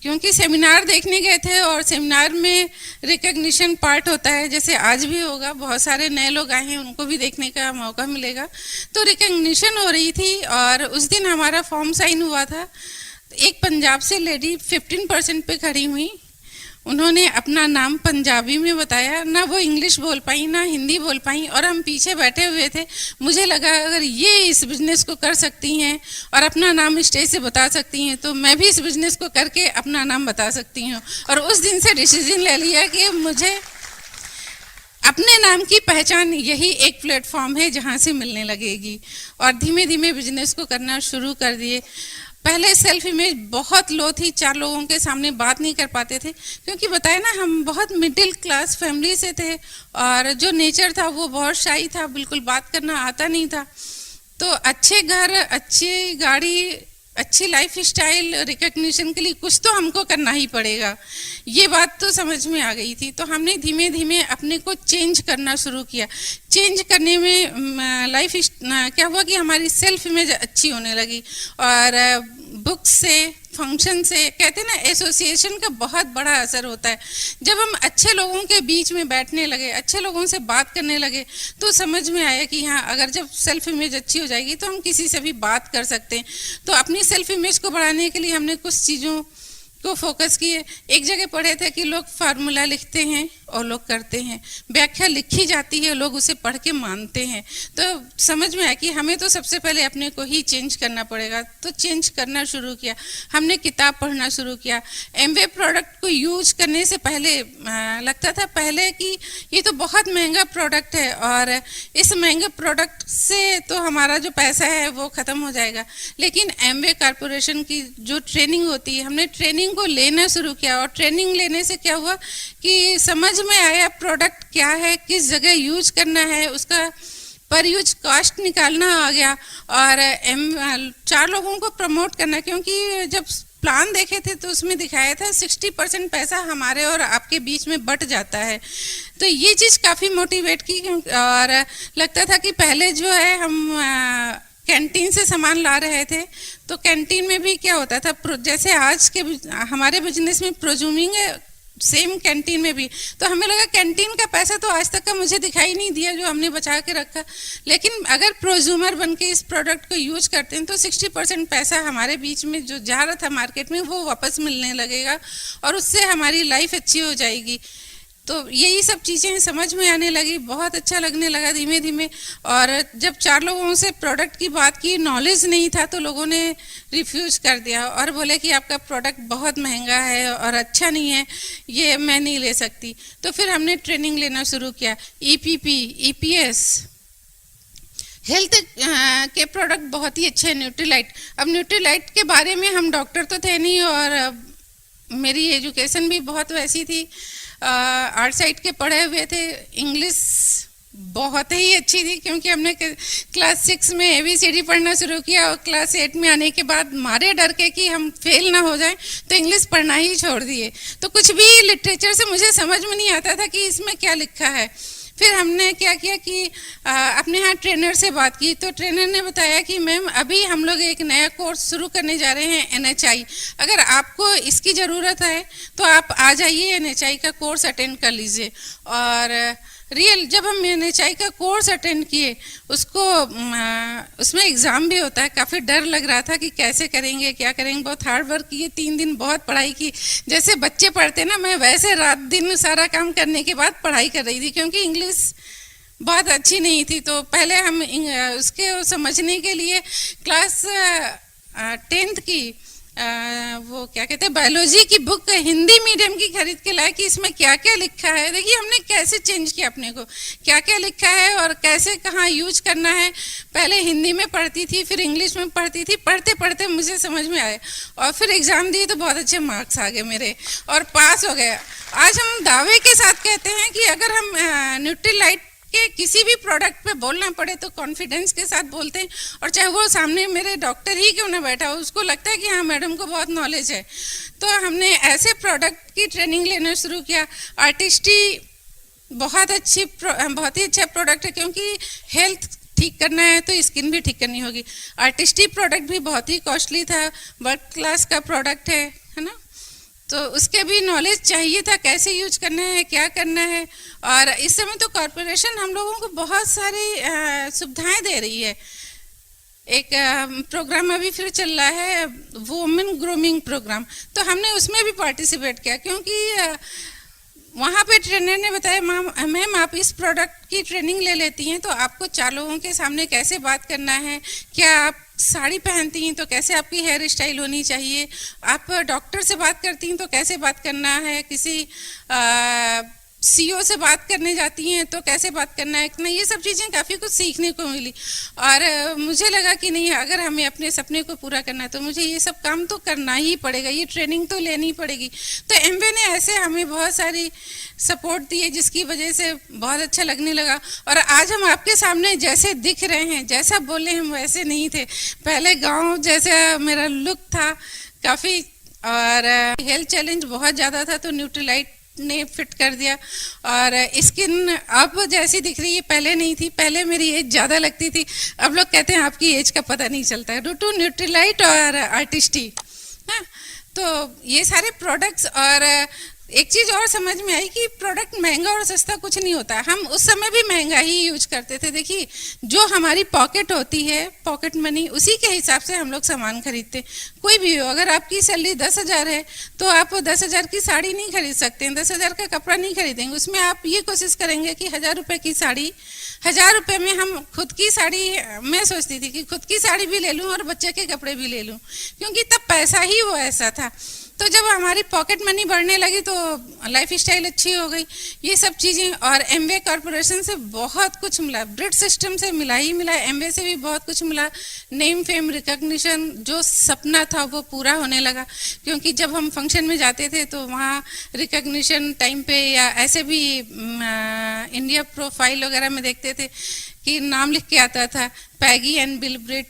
क्योंकि सेमिनार देखने गए थे और सेमिनार में रिकग्निशन पार्ट होता है, जैसे आज भी होगा, बहुत सारे नए लोग आए हैं उनको भी देखने का मौका मिलेगा। तो रिकग्निशन हो रही थी और उस दिन हमारा फॉर्म साइन हुआ था। एक पंजाब से लेडी 15% पे खड़ी हुई, उन्होंने अपना नाम पंजाबी में बताया, ना वो इंग्लिश बोल पाई ना हिंदी बोल पाई और हम पीछे बैठे हुए थे। मुझे लगा अगर ये इस बिज़नेस को कर सकती हैं और अपना नाम स्टेज से बता सकती हैं तो मैं भी इस बिज़नेस को करके अपना नाम बता सकती हूँ। और उस दिन से डिसीजन ले लिया कि मुझे अपने नाम की पहचान यही एक प्लेटफॉर्म है जहाँ से मिलने लगेगी। और धीमे धीमे बिजनेस को करना शुरू कर दिए। पहले सेल्फ इमेज बहुत लो थी, 4 लोगों के सामने बात नहीं कर पाते थे, क्योंकि बताया ना हम बहुत मिडिल क्लास फैमिली से थे और जो नेचर था वो बहुत शाई था, बिल्कुल बात करना आता नहीं था। तो अच्छे घर, अच्छी गाड़ी, अच्छी लाइफ स्टाइल, रिकग्निशन के लिए कुछ तो हमको करना ही पड़ेगा, ये बात तो समझ में आ गई थी। तो हमने धीमे धीमे अपने को चेंज करना शुरू किया। चेंज करने में लाइफ क्या हुआ कि हमारी सेल्फ इमेज अच्छी होने लगी और बुक से, फंक्शन से, कहते हैं ना एसोसिएशन का बहुत बड़ा असर होता है। जब हम अच्छे लोगों के बीच में बैठने लगे, अच्छे लोगों से बात करने लगे, तो समझ में आया कि हाँ, अगर जब सेल्फ इमेज अच्छी हो जाएगी तो हम किसी से भी बात कर सकते हैं। तो अपनी सेल्फ इमेज को बढ़ाने के लिए हमने कुछ चीज़ों को फोकस किए। एक जगह पढ़े थे कि लोग फार्मूला लिखते हैं और लोग करते हैं, व्याख्या लिखी जाती है, लोग उसे पढ़ के मानते हैं। तो समझ में आया कि हमें तो सबसे पहले अपने को ही चेंज करना पड़ेगा। तो चेंज करना शुरू किया, हमने किताब पढ़ना शुरू किया। एमवे प्रोडक्ट को यूज करने से पहले लगता था पहले कि ये तो बहुत महंगा प्रोडक्ट है और इस महंगे प्रोडक्ट से तो हमारा जो पैसा है वो ख़त्म हो जाएगा। लेकिन एमवे कॉरपोरेशन की जो ट्रेनिंग होती है, हमने ट्रेनिंग ट्रेनिंग को लेना शुरू किया, और ट्रेनिंग लेने से क्या हुआ कि समझ में आया प्रोडक्ट क्या है, किस जगह यूज करना है, उसका पर यूज कॉस्ट निकालना आ गया, और 4 लोगों को प्रमोट करना, क्योंकि जब प्लान देखे थे तो उसमें दिखाया था 60% पैसा हमारे और आपके बीच में बट जाता है। तो ये चीज़ काफ़ी मोटिवेट की, और लगता था कि पहले जो है हम कैंटीन से सामान ला रहे थे, तो कैंटीन में भी क्या होता था, जैसे आज के हमारे बिजनेस में प्रोज्यूमिंग है, सेम कैंटीन में भी, तो हमें लगा कैंटीन का पैसा तो आज तक का मुझे दिखाई नहीं दिया जो हमने बचा के रखा, लेकिन अगर प्रोज्यूमर बन के इस प्रोडक्ट को यूज करते हैं तो 60% पैसा हमारे बीच में जो जा रहा था मार्केट में वो वापस मिलने लगेगा, और उससे हमारी लाइफ अच्छी हो जाएगी। तो यही सब चीज़ें समझ में आने लगी, बहुत अच्छा लगने लगा धीमे धीमे। और जब 4 लोगों से प्रोडक्ट की बात की, नॉलेज नहीं था, तो लोगों ने रिफ्यूज कर दिया और बोले कि आपका प्रोडक्ट बहुत महंगा है और अच्छा नहीं है, ये मैं नहीं ले सकती। तो फिर हमने ट्रेनिंग लेना शुरू किया, EPP, EPS, हेल्थ के प्रोडक्ट बहुत ही अच्छे हैं। न्यूट्रीलाइट, अब न्यूट्रीलाइट के बारे में हम डॉक्टर तो थे नहीं, और मेरी एजुकेशन भी बहुत वैसी थी, आर्ट साइड के पढ़े हुए थे, इंग्लिश बहुत ही अच्छी थी, क्योंकि हमने क्लास 6 में ABCD पढ़ना शुरू किया, और क्लास 8 में आने के बाद मारे डर के कि हम फेल ना हो जाएं तो इंग्लिश पढ़ना ही छोड़ दिए। तो कुछ भी लिटरेचर से मुझे समझ में नहीं आता था कि इसमें क्या लिखा है। फिर हमने क्या किया कि अपने यहाँ ट्रेनर से बात की, तो ट्रेनर ने बताया कि मैम अभी हम लोग एक नया कोर्स शुरू करने जा रहे हैं, NHI, अगर आपको इसकी ज़रूरत है तो आप आ जाइए, NHI का कोर्स अटेंड कर लीजिए। और रियल जब हम NHI का कोर्स अटेंड किए, उसमें एग्ज़ाम भी होता है, काफ़ी डर लग रहा था कि कैसे करेंगे, क्या करेंगे, बहुत हार्ड वर्क किए, 3 दिन बहुत पढ़ाई की, जैसे बच्चे पढ़ते ना, मैं वैसे रात दिन सारा काम करने के बाद पढ़ाई कर रही थी, क्योंकि इंग्लिश बहुत अच्छी नहीं थी। तो पहले हम उसके समझने के लिए क्लास 10th की वो क्या कहते हैं, बायोलॉजी की बुक हिंदी मीडियम की खरीद के लाए कि इसमें क्या क्या लिखा है। देखिए हमने कैसे चेंज किया अपने को, क्या क्या लिखा है और कैसे कहाँ यूज करना है। पहले हिंदी में पढ़ती थी, फिर इंग्लिश में पढ़ती थी, पढ़ते पढ़ते मुझे समझ में आए, और फिर एग्ज़ाम दिए तो बहुत अच्छे मार्क्स आ गए मेरे और पास हो गया। आज हम दावे के साथ कहते हैं कि अगर हम न्यूट्रीलाइट के किसी भी प्रोडक्ट पे बोलना पड़े तो कॉन्फिडेंस के साथ बोलते हैं, और चाहे वो सामने मेरे डॉक्टर ही क्यों ना बैठा हो, उसको लगता है कि हाँ मैडम को बहुत नॉलेज है। तो हमने ऐसे प्रोडक्ट की ट्रेनिंग लेना शुरू किया। आर्टिस्टी बहुत ही अच्छा प्रोडक्ट है, क्योंकि हेल्थ ठीक करना है तो स्किन भी ठीक करनी होगी। आर्टिस्टी प्रोडक्ट भी बहुत ही कॉस्टली था, वर्क क्लास का प्रोडक्ट है ना, तो उसके भी नॉलेज चाहिए था, कैसे यूज करना है, क्या करना है। और इस समय तो कॉरपोरेशन हम लोगों को बहुत सारी सुविधाएं दे रही है। एक प्रोग्राम अभी फिर चल रहा है, वुमेन ग्रूमिंग प्रोग्राम, तो हमने उसमें भी पार्टिसिपेट किया, क्योंकि वहाँ पे ट्रेनर ने बताया मैम आप इस प्रोडक्ट की ट्रेनिंग ले लेती हैं तो आपको 4 लोगों के सामने कैसे बात करना है, क्या आप साड़ी पहनती हैं तो कैसे आपकी हेयर स्टाइल होनी चाहिए, आप डॉक्टर से बात करती हैं तो कैसे बात करना है, किसी CEO से बात करने जाती हैं तो कैसे बात करना है, इतना ये सब चीज़ें काफ़ी कुछ सीखने को मिली। और मुझे लगा कि नहीं, अगर हमें अपने सपने को पूरा करना है तो मुझे ये सब काम तो करना ही पड़ेगा, ये ट्रेनिंग तो लेनी पड़ेगी। तो एमवे ने ऐसे हमें बहुत सारी सपोर्ट दी है, जिसकी वजह से बहुत अच्छा लगने लगा। और आज हम आपके सामने जैसे दिख रहे हैं, जैसा बोले हम वैसे नहीं थे। पहले गाँव जैसा मेरा लुक था काफ़ी, और हेल्थ चैलेंज बहुत ज़्यादा था, तो न्यूट्रीलाइट ने फिट कर दिया। और स्किन अब जैसी दिख रही है पहले नहीं थी, पहले मेरी एज ज़्यादा लगती थी, अब लोग कहते हैं आपकी एज का पता नहीं चलता है, ड्यू टू न्यूट्रीलाइट और आर्टिस्टी। हाँ, तो ये सारे प्रोडक्ट्स। और एक चीज़ और समझ में आई कि प्रोडक्ट महंगा और सस्ता कुछ नहीं होता, हम उस समय भी महंगा ही यूज करते थे। देखिए जो हमारी पॉकेट होती है, पॉकेट मनी, उसी के हिसाब से हम लोग सामान खरीदते। कोई भी हो, अगर आपकी सैलरी 10,000 है तो आप 10,000 की साड़ी नहीं खरीद सकते हैं, 10,000 का कपड़ा नहीं खरीदेंगे। उसमें आप ये कोशिश करेंगे कि 1,000 रुपये की साड़ी, 1,000 रुपये में हम खुद की साड़ी, मैं सोचती थी कि खुद की साड़ी भी ले लूँ और बच्चे के कपड़े भी ले लूँ, क्योंकि तब पैसा ही वो ऐसा था। तो जब हमारी पॉकेट मनी बढ़ने लगी तो लाइफ स्टाइल अच्छी हो गई, ये सब चीज़ें। और एमवे कॉरपोरेशन से बहुत कुछ मिला, ब्रिड सिस्टम से मिला ही मिला, एमवे से भी बहुत कुछ मिला। नेम फेम रिकॉग्निशन, जो सपना था वो पूरा होने लगा, क्योंकि जब हम फंक्शन में जाते थे तो वहाँ रिकॉग्निशन टाइम पे या ऐसे भी इंडिया प्रोफाइल वगैरह में देखते थे कि नाम लिख के आता था पैगी एंड बिल ब्रिड,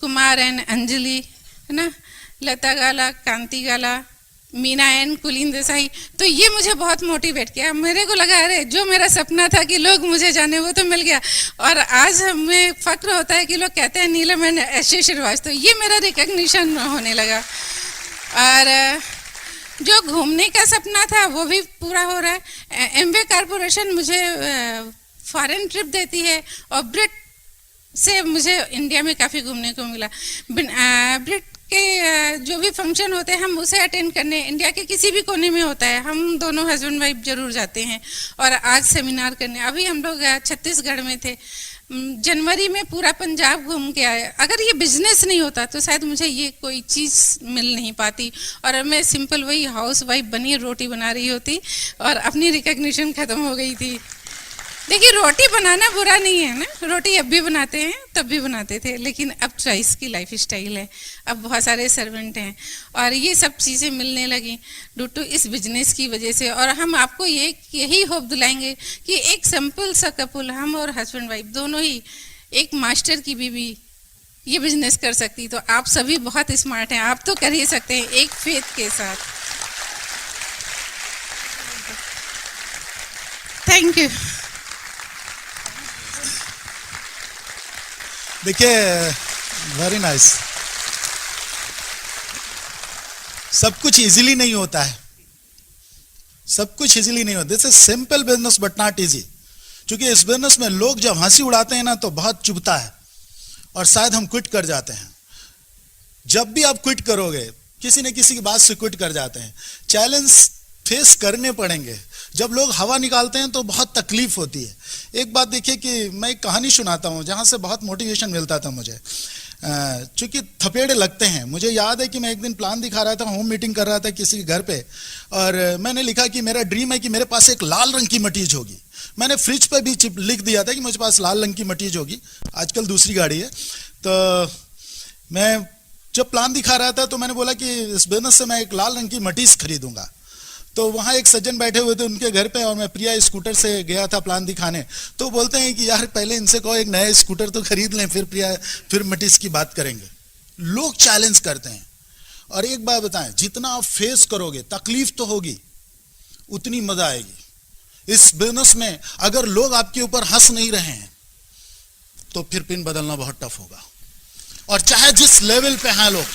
कुमार एंड अंजलि, है ना, लता गाला, कांति गाला, मीना एंड कुलीन देसाई। तो ये मुझे बहुत मोटिवेट किया। मेरे को लगा अरे जो मेरा सपना था कि लोग मुझे जाने वो तो मिल गया। और आज हमें फक्र होता है कि लोग कहते हैं नीलम एंड ऐशे श्रीवास्तव, ये मेरा रिकॉग्निशन होने लगा। और जो घूमने का सपना था वो भी पूरा हो रहा है। एमवे कॉरपोरेशन मुझे फॉरेन ट्रिप देती है और ब्रिट से मुझे इंडिया में काफ़ी घूमने को मिला। ब्रिट के जो भी फंक्शन होते हैं हम उसे अटेंड करने, इंडिया के किसी भी कोने में होता है, हम दोनों हस्बैंड वाइफ जरूर जाते हैं। और आज सेमिनार करने, अभी हम लोग छत्तीसगढ़ में थे, जनवरी में पूरा पंजाब घूम के आए। अगर ये बिजनेस नहीं होता तो शायद मुझे ये कोई चीज़ मिल नहीं पाती और मैं सिंपल वही हाउस वाइफ बनी रोटी बना रही होती और अपनी रिकॉग्निशन ख़त्म हो गई थी। देखिए रोटी बनाना बुरा नहीं है ना, रोटी अब भी बनाते हैं, तब भी बनाते थे, लेकिन अब चॉइस की लाइफ स्टाइल है, अब बहुत सारे सर्वेंट हैं और ये सब चीज़ें मिलने लगी ड्यू टू इस बिजनेस की वजह से। और हम आपको यही होप दिलाएंगे कि एक सिंपल सा कपल, हम और हस्बैंड वाइफ दोनों ही, एक मास्टर की बीवी ये बिजनेस कर सकती। तो आप सभी बहुत स्मार्ट हैं, आप तो कर ही सकते हैं एक फेथ के साथ। Thank you. देखिए वेरी नाइस। सब कुछ इजीली नहीं होता है, सब कुछ इजीली नहीं होता। This is simple business but not easy. क्योंकि इस बिजनेस में लोग जब हंसी उड़ाते हैं ना तो बहुत चुभता है और शायद हम क्विट कर जाते हैं। जब भी आप क्विट करोगे, किसी न किसी की बात से क्विट कर जाते हैं। चैलेंज फेस करने पड़ेंगे। जब लोग हवा निकालते हैं तो बहुत तकलीफ होती है। एक बात देखिए कि मैं एक कहानी सुनाता हूँ जहाँ से बहुत मोटिवेशन मिलता था मुझे। चूंकि थपेड़े लगते हैं, मुझे याद है कि मैं एक दिन प्लान दिखा रहा था, होम मीटिंग कर रहा था किसी के घर पे, और मैंने लिखा कि मेरा ड्रीम है कि मेरे पास एक लाल रंग की मटीज होगी। मैंने फ्रिज पे भी लिख दिया था कि मुझे पास लाल रंग की मटीज होगी। आजकल दूसरी गाड़ी है। तो मैं जब प्लान दिखा रहा था तो मैंने बोला कि इस बिजनेस से मैं एक लाल रंग की मटीज खरीदूंगा। तो वहाँ एक सज्जन बैठे हुए थे उनके घर पे और मैं प्रिया स्कूटर से गया था प्लान दिखाने। तो बोलते हैं कि यार पहले इनसे कहो एक नया स्कूटर तो खरीद लें, फिर मटीज की बात करेंगे। लोग चैलेंज करते हैं। और एक बात बताएं, जितना आप फेस करोगे, तकलीफ तो होगी, उतनी मजा आएगी। इस बिजनेस में अगर लोग आपके ऊपर हंस नहीं रहे हैं तो फिर पिन बदलना बहुत टफ होगा। और चाहे जिस लेवल पे हैं लोग,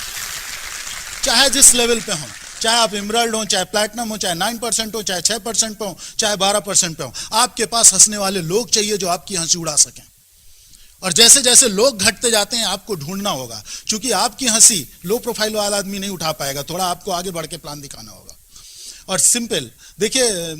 चाहे जिस लेवल पे हों, चाहे आप इमराल्ड हो, चाहे प्लैटिनम हो, चाहे 9% हो, चाहे 6% पे हो, चाहे 12% पे हो, आपके पास हंसने वाले लोग चाहिए जो आपकी हंसी उड़ा सकें। और जैसे जैसे लोग घटते जाते हैं आपको ढूंढना होगा, क्योंकि आपकी हंसी लो प्रोफाइल वाला आदमी नहीं उठा पाएगा। थोड़ा आपको आगे बढ़ के प्लान दिखाना होगा। और सिंपल देखिए,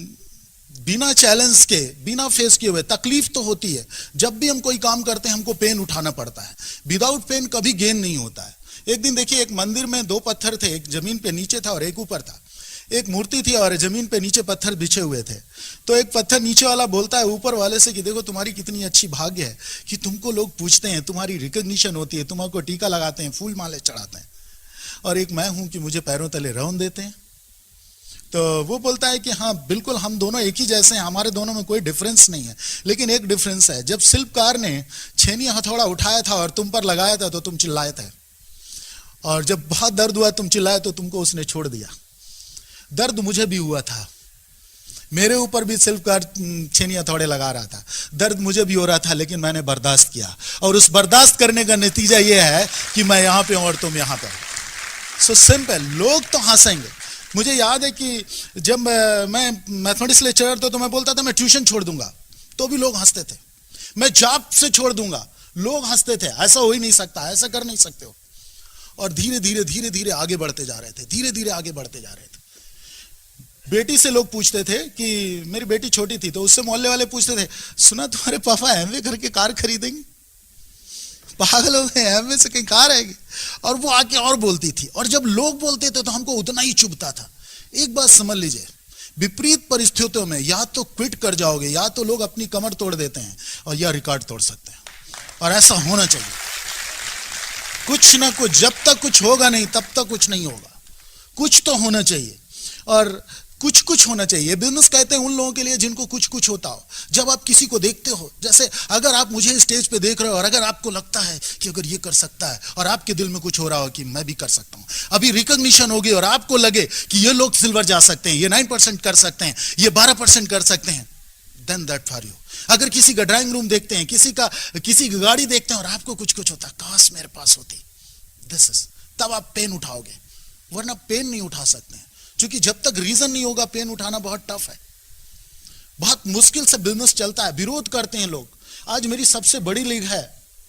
बिना चैलेंज के, बिना फेस किए हुए तकलीफ तो होती है। जब भी हम कोई काम करते हैं हमको पेन उठाना पड़ता है। विदाउट पेन कभी गेन नहीं होता है। एक दिन देखिए, एक मंदिर में दो पत्थर थे, एक जमीन पे नीचे था और एक ऊपर था। एक मूर्ति थी और जमीन पे नीचे पत्थर बिछे हुए थे। तो एक पत्थर नीचे वाला बोलता है ऊपर वाले से कि देखो तुम्हारी कितनी अच्छी भाग्य है कि तुमको लोग पूछते हैं, तुम्हारी रिकॉग्निशन होती है, तुमको टीका लगाते हैं, फूल माले चढ़ाते हैं, और एक मैं हूं कि मुझे पैरों तले रौंद देते हैं। तो वो बोलता है कि हाँ बिल्कुल, हम दोनों एक ही जैसे हैं, हमारे दोनों में कोई डिफरेंस नहीं है। लेकिन एक डिफरेंस है, जब शिल्पकार ने छेनी हथौड़ा उठाया था और तुम पर लगाया था तो तुम चिल्लाए थे, और जब बहुत दर्द हुआ तुम चिल्लाए तो तुमको उसने छोड़ दिया। दर्द मुझे भी हुआ था, मेरे ऊपर भी शिल्पकार छेनी हथौड़े लगा रहा था, दर्द मुझे भी हो रहा था, लेकिन मैंने बर्दाश्त किया। और उस बर्दाश्त करने का नतीजा यह है कि मैं यहां पे हूं और तुम यहां पे हो। So simple. लोग तो हंसेंगे। मुझे याद है कि जब मैं मैथमेटिक्स लेक्चरर था तो मैं बोलता था मैं ट्यूशन छोड़ दूंगा, तो भी लोग हंसते थे। मैं जॉब से छोड़ दूंगा, लोग हंसते थे। ऐसा हो ही नहीं सकता, ऐसा कर नहीं सकते हो। और धीरे धीरे धीरे धीरे आगे बढ़ते जा रहे थे, धीरे धीरे आगे बढ़ते जा रहे थे। बेटी से लोग पूछते थे कि मेरी बेटी छोटी थी तो उससे मोहल्ले वाले पूछते थे, सुना तुम्हारे पापा एमवे करके कार खरीदेंगे? पागल हो गए, एमवे से कहीं कार आएगी? और वो आके और बोलती थी, और जब लोग बोलते थे तो हमको उतना ही चुभता था। एक बात समझ लीजिए, विपरीत परिस्थितियों में या तो क्विट कर जाओगे, या तो लोग अपनी कमर तोड़ देते हैं, और या रिकॉर्ड तोड़ सकते हैं। और ऐसा होना चाहिए। कुछ ना कुछ, जब तक कुछ होगा नहीं तब तक कुछ नहीं होगा। कुछ तो होना चाहिए, और कुछ कुछ होना चाहिए। बिजनेस कहते हैं उन लोगों के लिए जिनको कुछ कुछ होता हो। जब आप किसी को देखते हो, जैसे अगर आप मुझे स्टेज पे देख रहे हो और अगर आपको लगता है कि अगर ये कर सकता है, और आपके दिल में कुछ हो रहा हो कि मैं भी कर सकता हूं, अभी रिकॉग्निशन होगी और आपको लगे कि ये लोग सिल्वर जा सकते हैं, ये 9% कर सकते हैं, ये 12% कर सकते हैं, देन दैट फॉर यू। अगर किसी का ड्राइंग रूम देखते हैं, किसी की गाड़ी देखते हैं और आपको कुछ कुछ होता है, काश मेरे पास होती, दिस इज, तब आप पेन उठाओगे, वरना पेन नहीं उठा सकते हैं। क्योंकि जब तक रीजन नहीं होगा, पेन उठाना बहुत टफ है। बहुत मुश्किल से बिजनेस चलता है, विरोध करते हैं लोग। आज मेरी सबसे बड़ी लीग है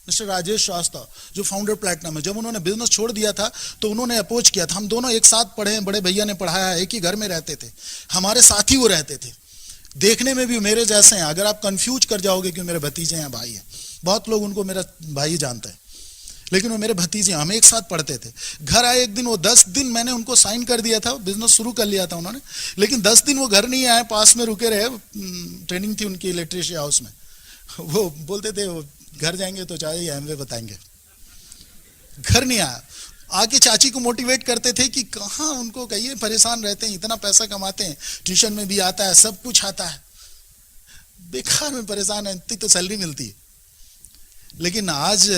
मिस्टर राजेश श्रीवास्तव, जो फाउंडर प्लैटिनम है। जब उन्होंने बिजनेस छोड़ दिया था तो उन्होंने अप्रोच किया था। हम दोनों एक साथ पढ़े हैं, बड़े भैया ने पढ़ाया है, एक ही घर में रहते थे, हमारे साथ ही वो रहते थे। देखने में भी मेरे जैसे हैं। अगर आप कंफ्यूज कर जाओगे कि मेरे भतीजे हैं, भाई हैं, बहुत लोग उनको मेरा भाई जानते हैं, लेकिन वो मेरे भतीजे, हम एक साथ पढ़ते थे। घर आए एक दिन, वो 10 दिन मैंने उनको साइन कर दिया था, बिजनेस शुरू कर लिया था उन्होंने, लेकिन 10 दिन वो घर नहीं आए, पास में रुके रहे। ट्रेनिंग थी उनकी इलेक्ट्रिशियन हाउस में। वो बोलते थे वो घर जाएंगे तो चाहे एमवे बताएंगे। घर नहीं आया। आके चाची को मोटिवेट करते थे कि कहाँ, उनको कहिए परेशान रहते हैं, इतना पैसा कमाते हैं, ट्यूशन में भी आता है, सब कुछ आता है, बेकार में परेशान है, इतनी तो सैलरी मिलती है। लेकिन आज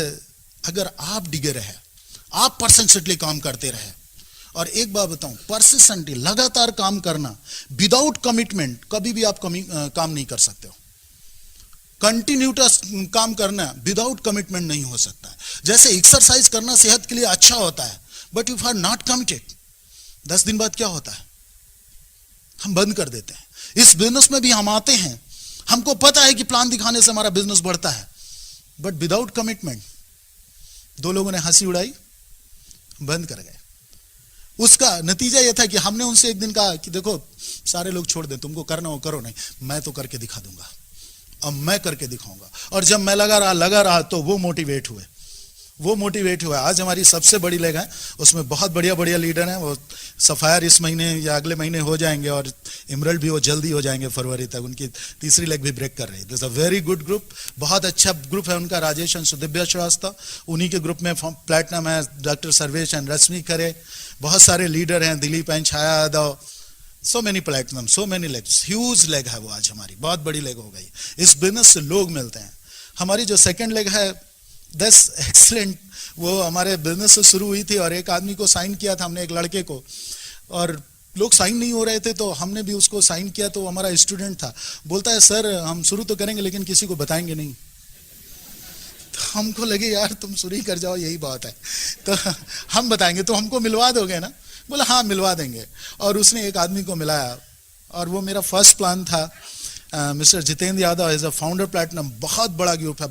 अगर आप डिगे रहे, आप परसिस्टेंटली काम करते रहे, और एक बात बताऊं, परसिस्टेंटली लगातार काम करना विदाउट कमिटमेंट, कभी भी आप काम नहीं कर सकते हो। कंटिन्यूटस काम करना विदाउट कमिटमेंट नहीं हो सकता है। जैसे एक्सरसाइज करना सेहत के लिए अच्छा होता है, but if are not committed, 10 दिन बाद क्या होता है, हम बंद कर देते हैं। इस बिजनेस में भी हम आते हैं, हमको पता है कि प्लान दिखाने से हमारा बिजनेस बढ़ता है, बट विदाउट कमिटमेंट। 2 लोगों ने हंसी उड़ाई, बंद कर गए। उसका नतीजा यह था कि हमने उनसे एक दिन कहा कि देखो, सारे लोग छोड़ दें, तुमको करना हो करो, नहीं मैं तो करके दिखा दूंगा, अब मैं करके दिखाऊंगा। और जब मैं लगा रहा तो वो मोटिवेट हुए। आज हमारी सबसे बड़ी लेग है, उसमें बहुत बढ़िया लीडर हैं। वो सफायर इस महीने या अगले महीने हो जाएंगे, और इमरल्ड भी वो जल्दी हो जाएंगे, फरवरी तक। उनकी तीसरी लेग भी ब्रेक कर रही है। This a very good group, बहुत अच्छा ग्रुप है उनका। राजेश एंड सुदिव्या श्रीवास्तव, उन्हीं के ग्रुप में प्लैटिनम है। डॉक्टर सर्वेश एंड रश्मि खरे, बहुत सारे लीडर हैं, Dilip and Chhaya Yadav, so many platinum, so many legs, huge leg है वो। आज हमारी बहुत बड़ी लेग हो गई। इस बिजनेस से लोग मिलते हैं। हमारी जो सेकंड लेग है, दैट्स एक्सीलेंट, वो हमारे बिजनेस से शुरू हुई थी, और एक आदमी को साइन किया था हमने, एक लड़के को, और लोग साइन नहीं हो रहे थे तो हमने भी उसको साइन किया। तो हमारा स्टूडेंट था, बोलता है सर हम शुरू तो करेंगे लेकिन किसी को बताएंगे नहीं। तो हमको लगे यार तुम शुरू ही कर जाओ, यही बात है, तो हम बताएंगे, तो हमको मिलवा दोगे ना? बोला हाँ मिलवा देंगे। और उसने एक आदमी को मिलाया, और वो मेरा फर्स्ट प्लान था। Mister Jitendra Yadav is a founder platinum, बहुत बड़ा ग्रुप है,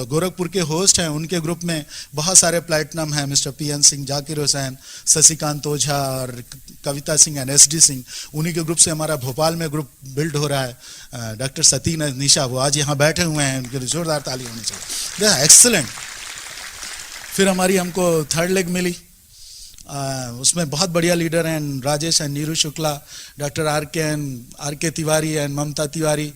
गोरखपुर के होस्ट हैं। उनके ग्रुप में बहुत सारे प्लैटिनम हैं, मिस्टर पीएन सिंह, जाकिर हुसैन, शशिकांत ओझा और कविता सिंह एंड एसडी सिंह। उन्हीं के ग्रुप से हमारा भोपाल में ग्रुप बिल्ड हो रहा है। डॉक्टर सतीन निशा, वो आज यहाँ बैठे हुए हैं, उनके लिए जोरदार ताली होनी चाहिए, एक्सीलेंट। फिर हमारी हमको थर्ड लेग मिली, उसमें बहुत बढ़िया लीडर हैं, Rajesh and Neeru Shukla, doctor R K Tiwari and Mamta Tiwari,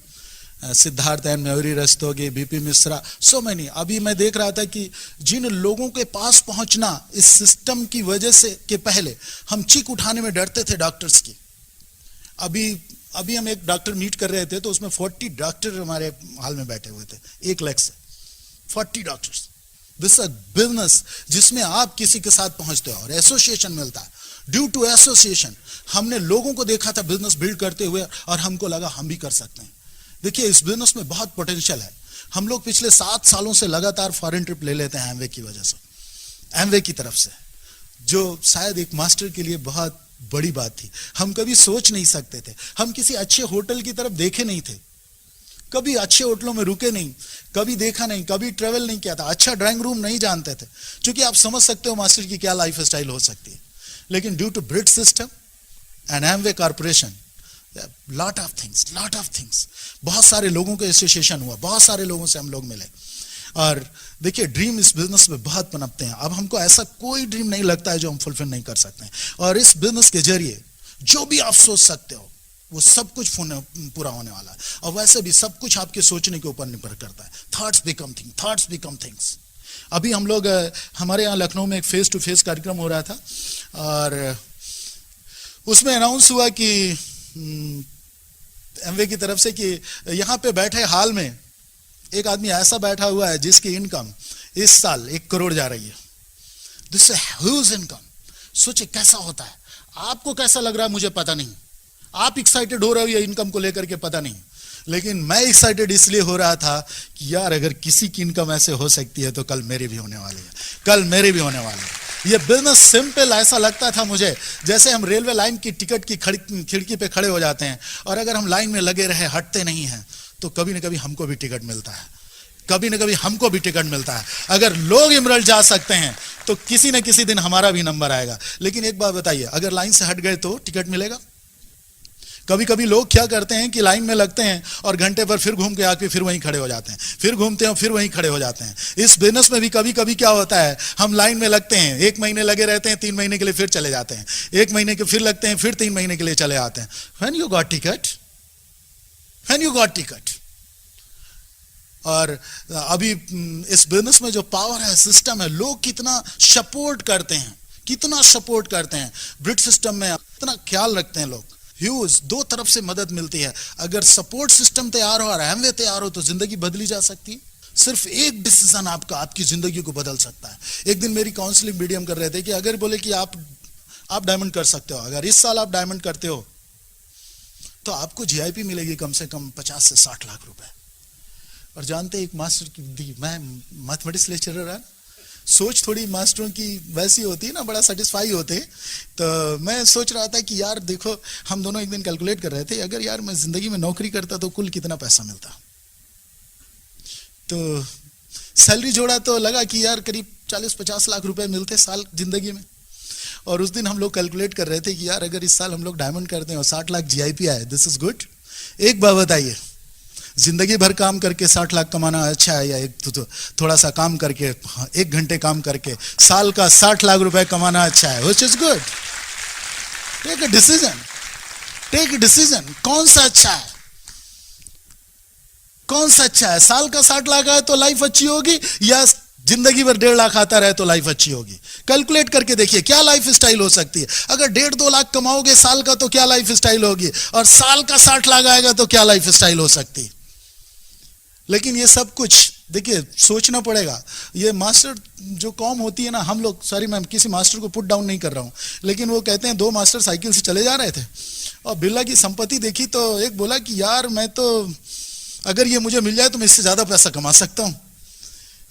Siddharth and Mayuri Rastogi, BP Mishra, so many. अभी मैं देख रहा था कि जिन लोगों के पास पहुंचना इस सिस्टम की वजह से के पहले हम चीख उठाने में डरते थे डॉक्टर्स की, अभी हम एक डॉक्टर मीट कर रहे थे तो उसमें 40 डॉक्टर हमारे हाल में बैठे हुए थे, 1 लाख से 40 डॉक्टर्स। दिस अ बिजनेस जिसमें आप किसी के साथ पहुंचते हो और एसोसिएशन मिलता है। ड्यू टू एसोसिएशन हमने लोगों को देखा था बिजनेस बिल्ड करते हुए, और हमको लगा हम भी कर सकते हैं। देखिए इस बिजनेस में बहुत पोटेंशियल है। हम लोग पिछले 7 सालों से लगातार फॉरेन ट्रिप ले लेते हैं एमवे की वजह से, एमवे की तरफ से, जो शायद एक मास्टर के लिए बहुत बड़ी बात थी। हम कभी सोच नहीं सकते थे, हम किसी अच्छे होटल की तरफ देखे नहीं थे, कभी अच्छे होटलों में रुके नहीं, कभी देखा नहीं, कभी ट्रेवल नहीं किया था, अच्छा ड्राइंग रूम नहीं जानते थे, क्योंकि आप समझ सकते हो मास्टर की क्या लाइफ स्टाइल हो सकती है। लेकिन due to bridge system and Amway corporation, lot of things, बहुत सारे लोगों का एसोसिएशन हुआ, बहुत सारे लोगों से हम लोग मिले, और देखिए ड्रीम इस बिजनेस में बहुत पनपते हैं। अब हमको ऐसा कोई ड्रीम नहीं लगता है जो हम फुलफिल नहीं कर सकते हैं। और इस बिजनेस के जरिए जो भी आप सोच सकते हो वो सब कुछ पूरा होने वाला है। और वैसे भी सब कुछ आपके सोचने के ऊपर निर्भर करता है। Thoughts become things. अभी हम लोग हमारे यहाँ लखनऊ में एक फेस टू फेस कार्यक्रम हो रहा था और उसमें अनाउंस हुआ कि एमवे की तरफ से कि यहाँ पे बैठे हाल में एक आदमी ऐसा बैठा हुआ है जिसकी इनकम इस साल 1 करोड़ जा रही है। This is huge income. सोचिए कैसा होता है। आपको कैसा लग रहा है मुझे पता नहीं, आप एक्साइटेड हो रहे हो ये इनकम को लेकर के पता नहीं, लेकिन मैं एक्साइटेड इसलिए हो रहा था कि यार अगर किसी की इनकम ऐसे हो सकती है तो कल मेरी भी होने वाली है, कल मेरी भी होने वाली है। ये बिजनेस सिंपल ऐसा लगता था मुझे जैसे हम रेलवे लाइन की टिकट की खिड़की पे खड़े हो जाते हैं और अगर हम लाइन में लगे रहे हटते नहीं हैं तो कभी न कभी हमको भी टिकट मिलता है, कभी न कभी हमको भी टिकट मिलता है। अगर लोग इमरल जा सकते हैं तो किसी न किसी दिन हमारा भी नंबर आएगा। लेकिन एक बात बताइए, अगर लाइन से हट गए तो टिकट मिलेगा? कभी कभी लोग क्या करते हैं कि लाइन में लगते हैं और घंटे पर फिर घूम के आके फिर वहीं खड़े हो जाते हैं, फिर घूमते हैं फिर वहीं खड़े हो जाते हैं। इस बिजनेस में भी कभी कभी क्या होता है, हम लाइन में लगते हैं, 1 महीने लगे रहते हैं, 3 महीने के लिए फिर चले जाते हैं, 1 महीने के फिर लगते हैं, फिर 3 महीने के लिए चले आते हैं। When you got ticket. और अभी इस बिजनेस में जो पावर है, सिस्टम है, लोग कितना सपोर्ट करते हैं। ब्रिट सिस्टम में इतना ख्याल रखते हैं लोग। ह्यूज 2 तरफ से मदद मिलती है। अगर सपोर्ट सिस्टम तैयार हो और एमवे तैयार हो तो जिंदगी बदली जा सकती है। सिर्फ एक डिसीजन आपकी जिंदगी को बदल सकता है। एक दिन मेरी काउंसलिंग मीडियम कर रहे थे कि अगर बोले कि आप डायमंड कर सकते हो, अगर इस साल आप डायमंड करते हो तो आपको जीआईपी मिलेगी कम से कम 50 से 60 लाख रुपए। और जानते एक मास्टर की, मैं मैथमेटिक्स लेक्चरर है, सोच थोड़ी मास्टरों की वैसी होती है ना, बड़ा सेटिस्फाई होते हैं। तो मैं सोच रहा था कि यार देखो, हम दोनों एक दिन कैलकुलेट कर रहे थे, अगर यार मैं जिंदगी में नौकरी करता तो कुल कितना पैसा मिलता। तो सैलरी जोड़ा तो लगा कि यार करीब 40-50 लाख रुपए मिलते साल जिंदगी में। और उस दिन हम लोग कैलकुलेट कर रहे थे कि यार अगर इस साल हम लोग डायमंड करते हैं और 60 लाख जीआईपी आए, दिस इज गुड। एक बात बताइए, जिंदगी भर काम करके 60 लाख कमाना अच्छा है या एक तो थोड़ा सा काम करके 1 घंटे काम करके साल का 60 लाख रुपए कमाना अच्छा है? Which is good. Take a decision. कौन सा अच्छा है? साल का 60 लाख आए तो लाइफ अच्छी होगी या जिंदगी भर 1.5 लाख आता रहे तो लाइफ अच्छी होगी? कैलकुलेट करके देखिए क्या लाइफ स्टाइल हो सकती है। अगर 1.5-2 लाख कमाओगे साल का तो क्या लाइफ स्टाइल होगी, और साल का 60 लाख आएगा तो क्या लाइफ स्टाइल हो सकती है। लेकिन ये सब कुछ देखिए सोचना पड़ेगा। ये मास्टर जो कॉम होती है ना, हम लोग, सॉरी मैं किसी मास्टर को पुट डाउन नहीं कर रहा हूं, लेकिन वो कहते हैं 2 मास्टर साइकिल से चले जा रहे थे और बिरला की संपत्ति देखी तो एक बोला कि यार मैं तो, अगर ये मुझे मिल जाए तो मैं इससे ज्यादा पैसा कमा सकता हूं।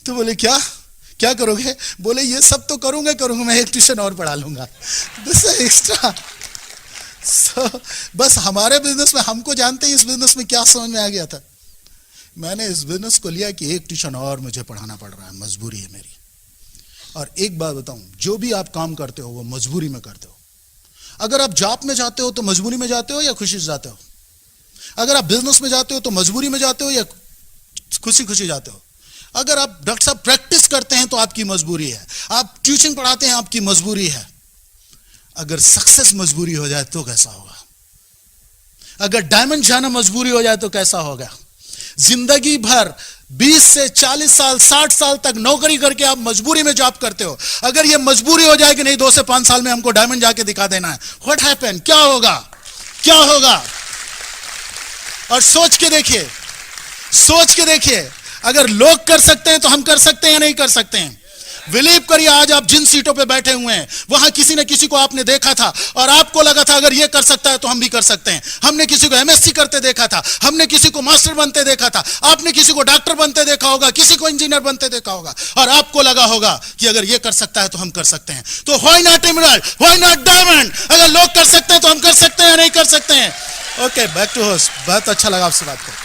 तो बोले क्या करोगे? बोले ये सब तो करूंगा, मैं एक ट्यूशन और पढ़ा लूंगा, दिस एक्स्ट्रा। बस हमारे बिजनेस में, हमको जानते हैं इस बिजनेस में क्या समझ में आ गया था, मैंने इस बिजनेस को लिया कि एक ट्यूशन और मुझे पढ़ाना पड़ रहा है, मजबूरी है मेरी। और एक बात बताऊं, जो भी आप काम करते हो वो मजबूरी में करते हो। अगर आप जॉब में जाते हो तो मजबूरी में जाते हो या खुशी से जाते हो? अगर आप बिजनेस में जाते हो तो मजबूरी में जाते हो या खुशी जाते हो? अगर आप डॉक्टर साहब प्रैक्टिस करते हैं तो आपकी मजबूरी है, आप ट्यूशन पढ़ाते हैं आपकी मजबूरी है। अगर सक्सेस मजबूरी हो जाए तो कैसा होगा? अगर डायमंड जाना मजबूरी हो जाए तो कैसा होगा? जिंदगी भर 20 से 40 साल 60 साल तक नौकरी करके आप मजबूरी में जॉब करते हो। अगर ये मजबूरी हो जाए कि नहीं 2 से 5 साल में हमको डायमंड जाके दिखा देना है, व्हाट हैपन? क्या होगा? और सोच के देखिए, अगर लोग कर सकते हैं तो हम कर सकते हैं या नहीं कर सकते हैं? बिलीव करिए, आज आप जिन सीटों पे बैठे हुए हैं वहां किसी न किसी को आपने देखा था और आपको लगा था अगर ये कर सकता है तो हम भी कर सकते हैं। हमने किसी को एमएससी करते देखा था, हमने किसी को मास्टर बनते देखा था, आपने किसी को डॉक्टर बनते देखा होगा, किसी को इंजीनियर बनते देखा होगा, और आपको लगा होगा कि अगर ये कर सकता है तो हम कर सकते हैं। तो why not emerald, why not diamond? अगर लोग कर सकते हैं तो हम कर सकते हैं या नहीं कर सकते हैं? Okay, back to host. बहुत अच्छा लगा आपसे बात करके।